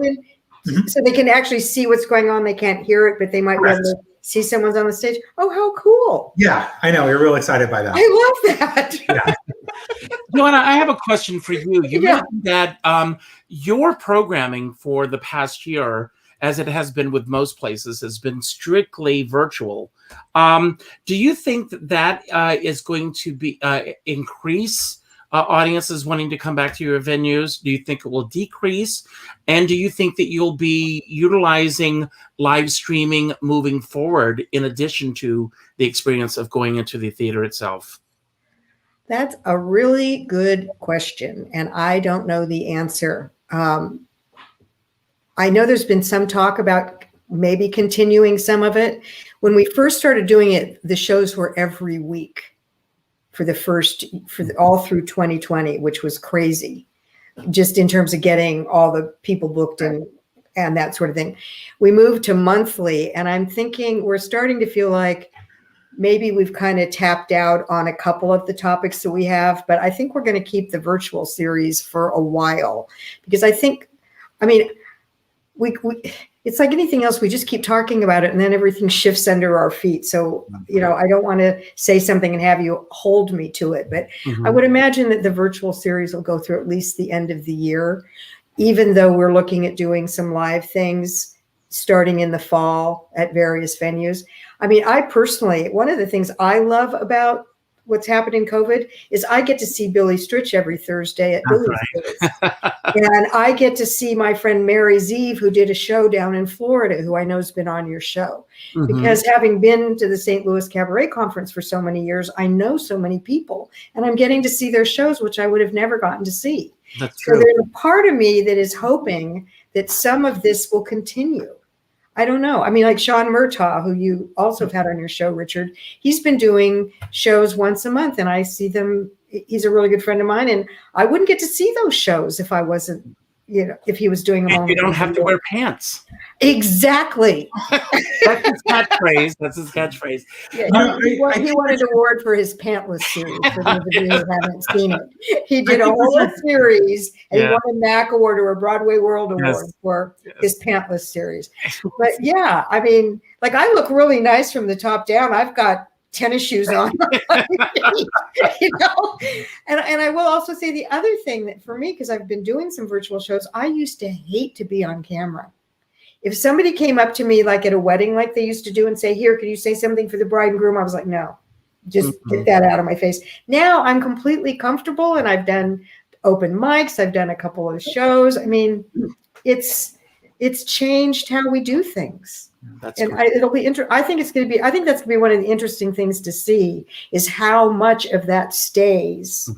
Speaker 4: So they can actually see what's going on. They can't hear it, but they might be able to see someone's on the stage. Oh, how cool.
Speaker 5: Yeah, I know. We're real excited by that.
Speaker 4: I love that.
Speaker 5: Yeah.
Speaker 2: JoAnna, I have a question for you. You mentioned that your programming for the past year, as it has been with most places, has been strictly virtual. Do you think that is going to be increase audiences wanting to come back to your venues? Do you think it will decrease? And do you think that you'll be utilizing live streaming moving forward in addition to the experience of going into the theater itself?
Speaker 4: That's a really good question, and I don't know the answer. I know there's been some talk about maybe continuing some of it. When we first started doing it, the shows were every week. all through 2020, which was crazy, just in terms of getting all the people booked and that sort of thing. We moved to monthly, and I'm thinking we're starting to feel like maybe we've kind of tapped out on a couple of the topics that we have, but I think we're going to keep the virtual series for a while, because we it's like anything else. We just keep talking about it, and then everything shifts under our feet. So, I don't want to say something and have you hold me to it, but I would imagine that the virtual series will go through at least the end of the year, even though we're looking at doing some live things starting in the fall at various venues. I personally, one of the things I love about what's happened in COVID is I get to see Billy Stritch every Thursday at Billy's Place. And I get to see my friend Mary Zeev, who did a show down in Florida, who I know has been on your show. Because having been to the St. Louis Cabaret Conference for so many years, I know so many people, and I'm getting to see their shows, which I would have never gotten to see.
Speaker 2: That's true.
Speaker 4: So there's a part of me that is hoping that some of this will continue. I don't know. Like Sean Murtaugh, who you also have had on your show, Richard, he's been doing shows once a month, and I see them. He's a really good friend of mine, and I wouldn't get to see those shows if I wasn't, if he was doing them.
Speaker 2: And you don't have to wear pants.
Speaker 4: Exactly.
Speaker 2: That's his catchphrase.
Speaker 4: Yeah, he won an award for his pantless series, for those of you who haven't seen it. He did a whole series, and he won a MAC award or a Broadway World Award for his pantless series. But I look really nice from the top down. I've got tennis shoes on. And I will also say the other thing that for me, because I've been doing some virtual shows, I used to hate to be on camera. If somebody came up to me like at a wedding, like they used to do, and say, "Here, can you say something for the bride and groom?" I was like, "No, just get that out of my face." Now I'm completely comfortable, and I've done open mics. I've done a couple of shows. It's changed how we do things. It'll be I think that's going to be one of the interesting things to see, is how much of that stays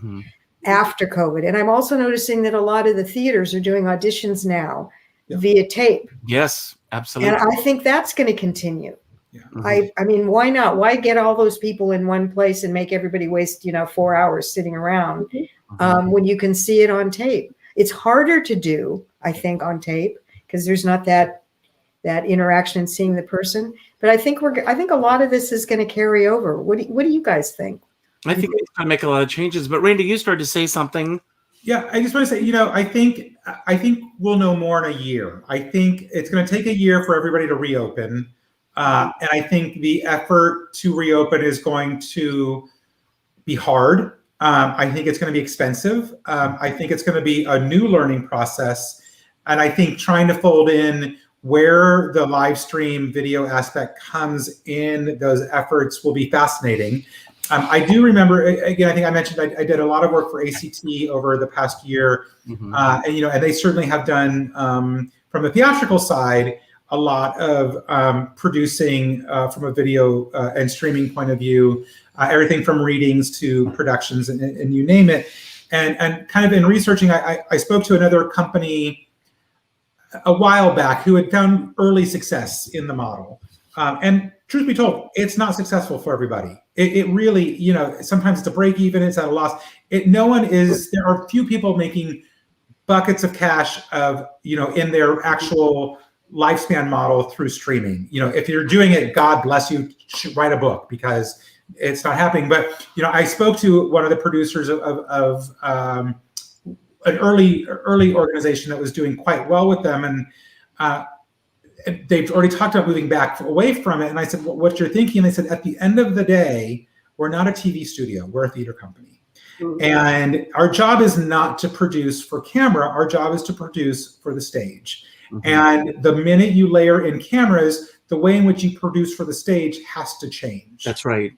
Speaker 4: after COVID. And I'm also noticing that a lot of the theaters are doing auditions now via tape.
Speaker 2: Yes, absolutely.
Speaker 4: And I think that's going to continue. Yeah. Why not? Why get all those people in one place and make everybody waste, 4 hours sitting around when you can see it on tape? It's harder to do, I think, on tape, because there's not that interaction and seeing the person. But I think a lot of this is going to carry over. What do you guys think?
Speaker 2: I think it's going to make a lot of changes. But Randy, you started to say something.
Speaker 5: Yeah, I just want to say, I think we'll know more in a year. I think it's going to take a year for everybody to reopen. And I think the effort to reopen is going to be hard. I think it's going to be expensive. I think it's going to be a new learning process. And I think trying to fold in where the live stream video aspect comes in those efforts will be fascinating. I do remember, again, I think I mentioned I did a lot of work for ACT over the past year. And they certainly have done, from the theatrical side, a lot of producing from a video and streaming point of view, everything from readings to productions and you name it. And kind of in researching, I spoke to another company a while back who had found early success in the model. And truth be told, it's not successful for everybody. It really, sometimes it's a break even, it's at a loss. There are few people making buckets of cash in their actual lifespan model through streaming. If you're doing it, God bless you, write a book, because it's not happening. But, I spoke to one of the producers of an early organization that was doing quite well with them. And they've already talked about moving back away from it. And I said, well, what you're thinking? And they said, at the end of the day, we're not a TV studio, we're a theater company. And our job is not to produce for camera, our job is to produce for the stage. And the minute you layer in cameras, the way in which you produce for the stage has to change.
Speaker 2: That's right.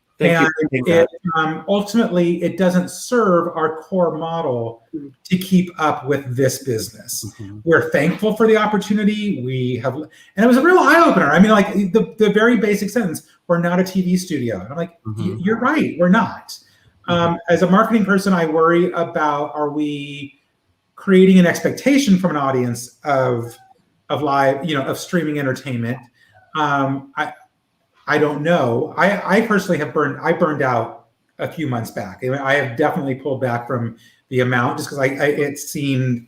Speaker 5: Ultimately, it doesn't serve our core model to keep up with this business. We're thankful for the opportunity we have, and it was a real eye opener. The very basic sentence: "We're not a TV studio." And I'm like, "You're right, we're not." As a marketing person, I worry about: are we creating an expectation from an audience of live, of streaming entertainment? I don't know. I personally have burned out a few months back. I mean, I have definitely pulled back from the amount just because it seemed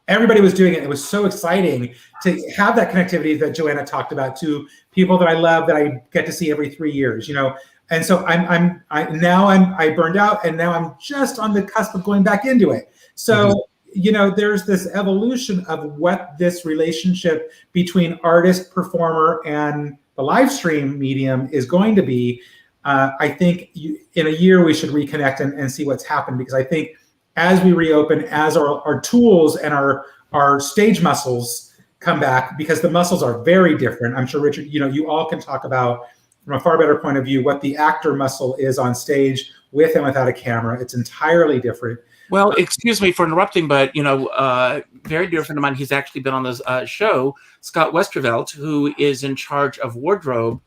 Speaker 5: everybody was doing it. It was so exciting to have that connectivity that JoAnna talked about to people that I love that I get to see every 3 years, you know. And so I burned out, and now I'm just on the cusp of going back into it. So, you know, there's this evolution of what this relationship between artist, performer, and the live stream medium is going to be. I think in a year we should reconnect and see what's happened, because I think as we reopen, as our tools and our stage muscles come back, because the muscles are very different. I'm sure, Richard, you know, you all can talk about from a far better point of view what the actor muscle is on stage with and without a camera. It's entirely different.
Speaker 2: Well, excuse me for interrupting, but, you know, very dear friend of mine, he's actually been on this show, Scott Westervelt, who is in charge of wardrobe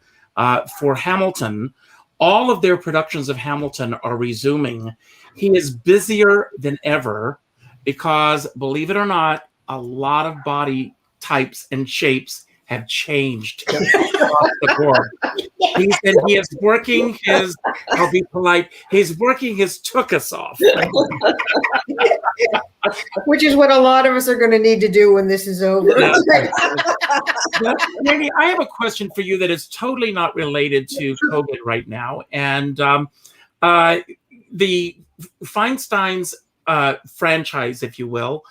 Speaker 2: for Hamilton. All of their productions of Hamilton are resuming. He is busier than ever because, believe it or not, a lot of body types and shapes have changed across the board. He said he is working his, I'll be polite, he's working his tuchus off.
Speaker 4: Which is what a lot of us are going to need to do when this is over.
Speaker 2: Mindy, I have a question for you that is totally not related to COVID right now. And the Feinstein's franchise, if you will,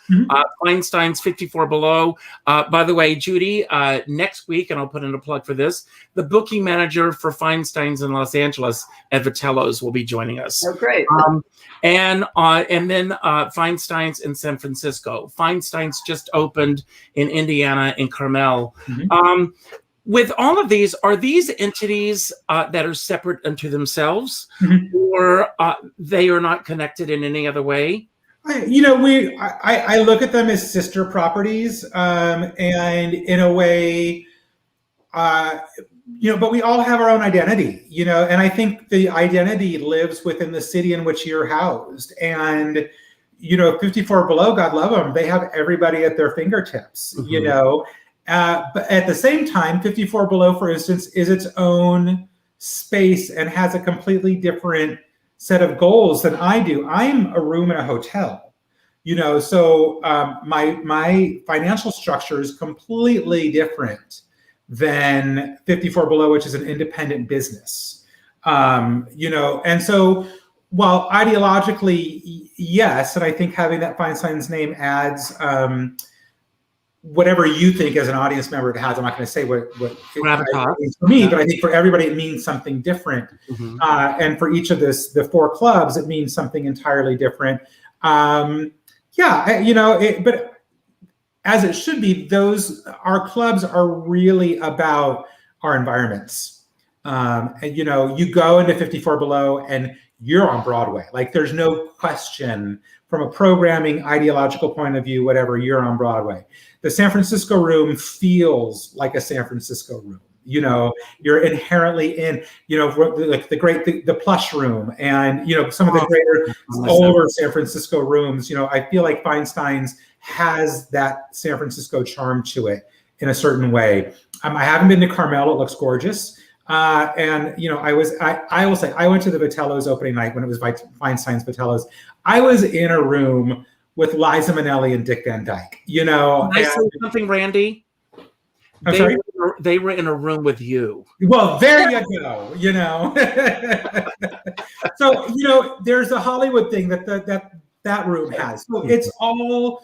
Speaker 2: Feinstein's 54 Below. By the way, Judi, next week, and I'll put in a plug for this, the booking manager for Feinstein's in Los Angeles at Vitello's will be joining us.
Speaker 3: Oh, great.
Speaker 2: And then Feinstein's in San Francisco. Feinstein's just opened in Indiana in Carmel. With all of these, are these entities that are separate unto themselves, or they are not connected in any other way?
Speaker 5: I look at them as sister properties, and in a way, but we all have our own identity, and I think the identity lives within the city in which you're housed. And 54 Below, God love them, they have everybody at their fingertips, but at the same time, 54 Below, for instance, is its own space and has a completely different set of goals than I do. I'm a room in a hotel, so my financial structure is completely different than 54 Below, which is an independent business, and so while ideologically, yes, and I think having that Feinstein's name adds whatever you think as an audience member it has. I'm not going to say what it means for me, but I think for everybody it means something different. And for each of the 4 clubs, it means something entirely different. But as it should be, our clubs are really about our environments. And you go into 54 Below and you're on Broadway. Like, there's no question from a programming, ideological point of view, whatever, you're on Broadway. The San Francisco room feels like a San Francisco room. You're inherently in, like the plush room and, some of the greater older San Francisco rooms. I feel like Feinstein's has that San Francisco charm to it in a certain way. I haven't been to Carmel. It looks gorgeous. And I will say I went to the Vitello's opening night when it was Feinstein's Vitello's. I was in a room with Liza Minnelli and Dick Van Dyke. Can
Speaker 2: I say something, Randy?
Speaker 5: I'm sorry?
Speaker 2: They were in a room with you.
Speaker 5: Well, there you go. So there's a Hollywood thing that room has. So it's all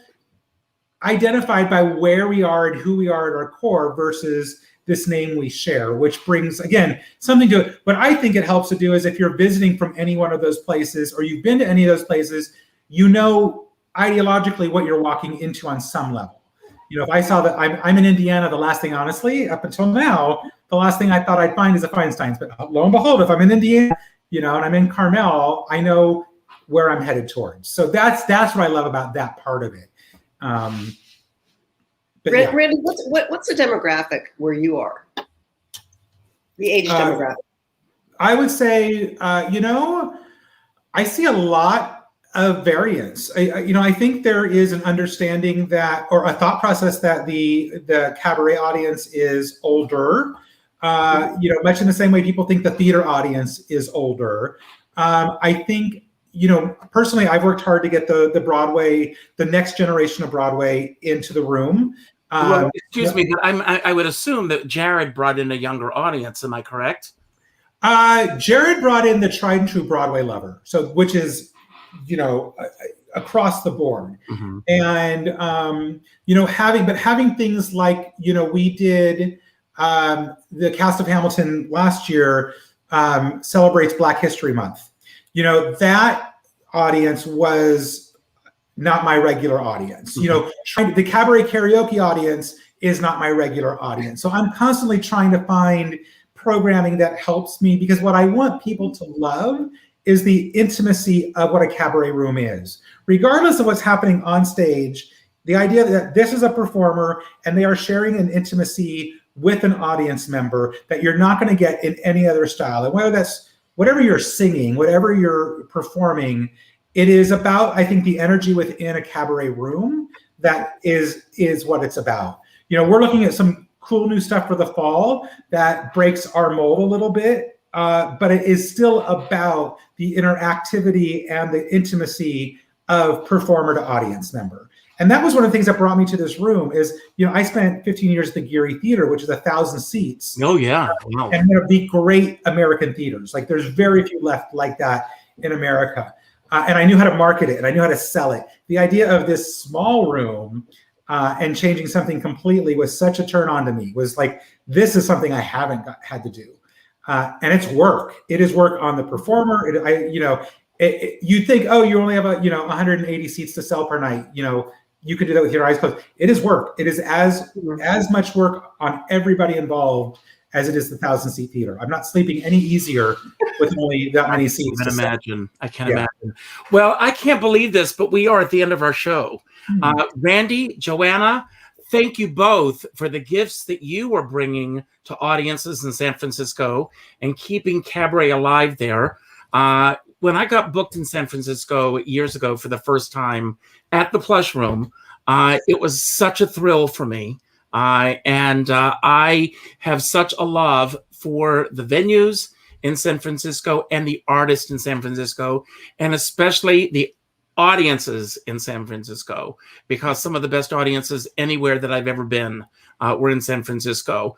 Speaker 5: identified by where we are and who we are at our core versus this name we share, which brings, again, something to it. What I think it helps to do is if you're visiting from any one of those places or you've been to any of those places, ideologically what you're walking into on some level. If I saw that I'm in Indiana, the last thing, honestly, up until now, the last thing I thought I'd find is a Feinstein's. But lo and behold, if I'm in Indiana, and I'm in Carmel, I know where I'm headed towards. So that's what I love about that part of it.
Speaker 3: Randy, what's the demographic where you are? The age demographic.
Speaker 5: I would say, I see a lot of variance. I think there is an understanding that, or a thought process that the cabaret audience is older. Much in the same way people think the theater audience is older. I think, personally, I've worked hard to get the next generation of Broadway into the room.
Speaker 2: Well, excuse me, but I would assume that Jared brought in a younger audience. Am I correct?
Speaker 5: Jared brought in the tried and true Broadway lover, which is, across the board.
Speaker 2: Mm-hmm.
Speaker 5: And, having things like, we did, the cast of Hamilton last year celebrates Black History Month. That audience was not my regular audience.
Speaker 2: Mm-hmm.
Speaker 5: The Cabaret Karaoke audience is not my regular audience. So I'm constantly trying to find programming that helps me, because what I want people to love is the intimacy of what a cabaret room is. Regardless of what's happening on stage, the idea that this is a performer and they are sharing an intimacy with an audience member that you're not going to get in any other style. And whether that's whatever you're singing, whatever you're performing, it is about, I think, the energy within a cabaret room that is what it's about. We're looking at some cool new stuff for the fall that breaks our mold a little bit, but it is still about the interactivity and the intimacy of performer to audience member. And that was one of the things that brought me to this room is, I spent 15 years at the Geary Theater, which is 1,000 seats.
Speaker 2: Oh, yeah. Wow.
Speaker 5: And the great American theaters. Like, there's very few left like that in America. And I knew how to market it and I knew how to sell it. The idea of this small room and changing something completely was such a turn on to me. Was like, this is something I haven't had to do. And it's work. It is work on the performer. You think, oh, you only have 180 seats to sell per night. You could do that with your eyes closed. It is work. It is as much work on everybody involved as it is the 1,000-seat theater. I'm not sleeping any easier with only that many seats.
Speaker 2: I can't imagine. Well, I can't believe this, but we are at the end of our show. Randy, JoAnna, thank you both for the gifts that you are bringing to audiences in San Francisco and keeping cabaret alive there. When I got booked in San Francisco years ago for the first time at the Plush Room, it was such a thrill for me. And I have such a love for the venues in San Francisco and the artists in San Francisco, and especially the audiences in San Francisco, because some of the best audiences anywhere that I've ever been were in San Francisco.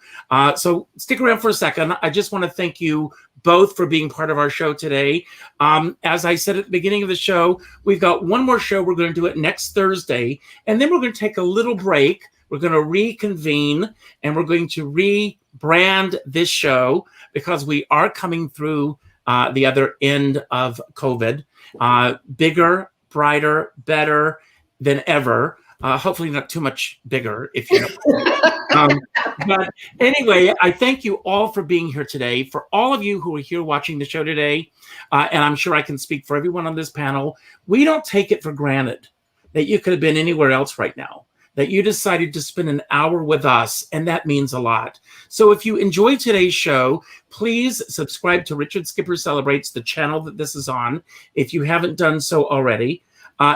Speaker 2: So stick around for a second. I just want to thank you both for being part of our show today. As I said at the beginning of the show, we've got one more show. We're going to do it next Thursday, and then we're going to take a little break. We're going to reconvene, and we're going to rebrand this show because we are coming through the other end of COVID. Bigger, brighter, better than ever. Hopefully not too much bigger, if you know. But anyway, I thank you all for being here today. For all of you who are here watching the show today, and I'm sure I can speak for everyone on this panel, we don't take it for granted that you could have been anywhere else right now, that you decided to spend an hour with us, and that means a lot. So if you enjoyed today's show, please subscribe to Richard Skipper Celebrates, the channel that this is on, if you haven't done so already.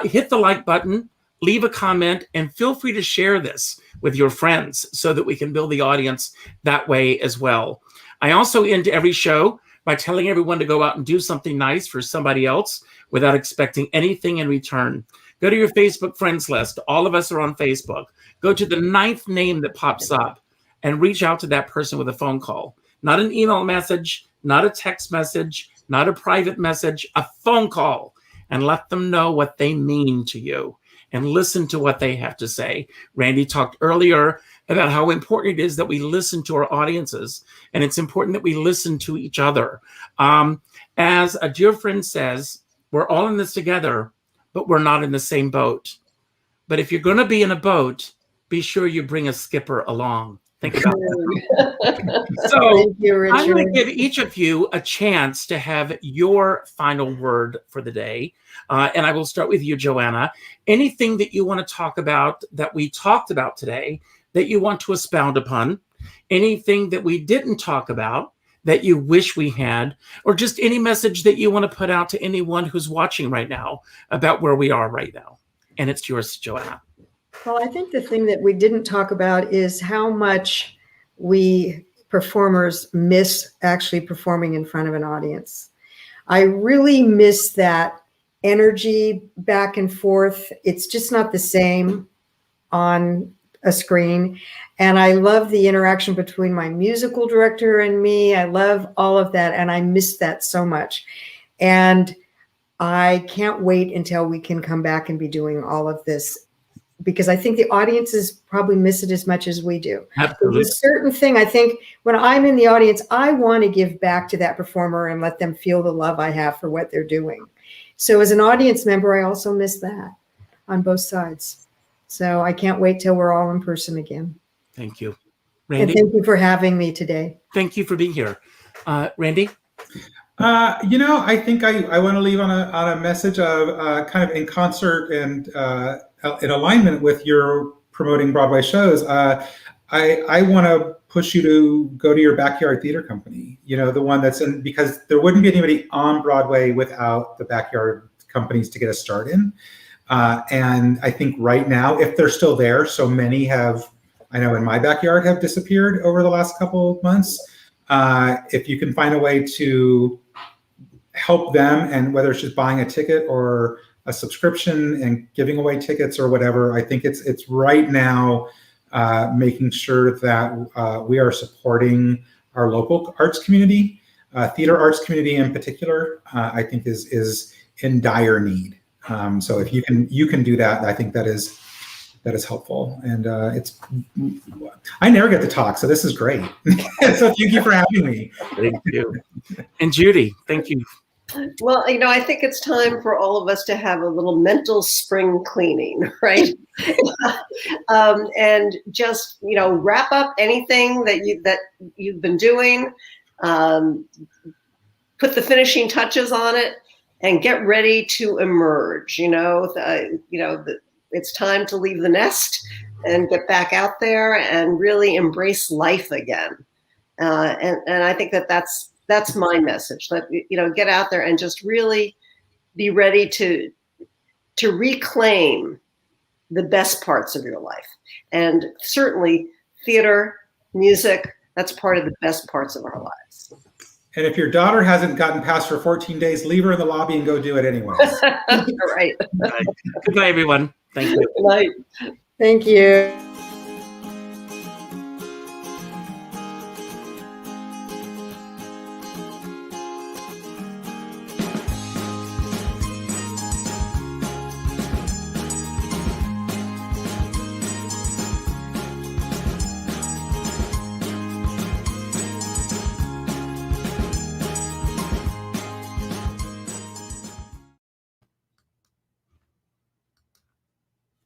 Speaker 2: Hit the like button, leave a comment, and feel free to share this with your friends so that we can build the audience that way as well. I also end every show by telling everyone to go out and do something nice for somebody else without expecting anything in return. Go to your Facebook friends list. All of us are on Facebook. Go to the 9th name that pops up and reach out to that person with a phone call. Not an email message, not a text message, not a private message, a phone call. And let them know what they mean to you and listen to what they have to say. Randy talked earlier about how important it is that we listen to our audiences, and it's important that we listen to each other. As a dear friend says, we're all in this together, but we're not in the same boat. But if you're going to be in a boat, be sure you bring a skipper along. Think about that. So I'm going to give each of you a chance to have your final word for the day. And I will start with you, JoAnna. Anything that you want to talk about that we talked about today that you want to expound upon, anything that we didn't talk about that you wish we had, or just any message that you want to put out to anyone who's watching right now about where we are right now. And it's yours, JoAnna.
Speaker 4: Well, I think the thing that we didn't talk about is how much we performers miss actually performing in front of an audience. I really miss that energy back and forth. It's just not the same on a screen. And I love the interaction between my musical director and me. I love all of that. And I miss that so much. And I can't wait until we can come back and be doing all of this, because I think the audiences probably miss it as much as we do.
Speaker 2: Absolutely.
Speaker 4: There's a certain thing, I think, when I'm in the audience, I want to give back to that performer and let them feel the love I have for what they're doing. So as an audience member, I also miss that on both sides. So I can't wait till we're all in person again.
Speaker 2: Thank you.
Speaker 4: And
Speaker 2: Randy?
Speaker 4: thank you for having me today.
Speaker 2: Thank you for being here. Randy?
Speaker 5: I think I want to leave on a message of kind of in concert and in alignment with your promoting Broadway shows. I want to push you to go to your backyard theater company, the one that's in, because there wouldn't be anybody on Broadway without the backyard companies to get a start in. And I think right now, if they're still there, so many have, I know in my backyard, have disappeared over the last couple of months. If you can find a way to help them, and whether it's just buying a ticket or a subscription and giving away tickets or whatever, I think it's right now making sure that we are supporting our local arts community, theater arts community in particular. I think is in dire need. So if you can do that, I think that is helpful. And I never get to talk, so this is great. So thank you for having me.
Speaker 2: Thank you. And Judi, thank you.
Speaker 3: Well, I think it's time for all of us to have a little mental spring cleaning, right? And just, wrap up anything that you've been doing, put the finishing touches on it, and get ready to emerge. It's time to leave the nest and get back out there and really embrace life again. And I think that's my message. That get out there and just really be ready to reclaim the best parts of your life. And certainly theater, music, that's part of the best parts of our lives.
Speaker 5: And if your daughter hasn't gotten past her 14 days, leave her in the lobby and go do it anyways.
Speaker 3: All right.
Speaker 2: Good night, everyone. Thank you.
Speaker 3: Good night.
Speaker 4: Thank you.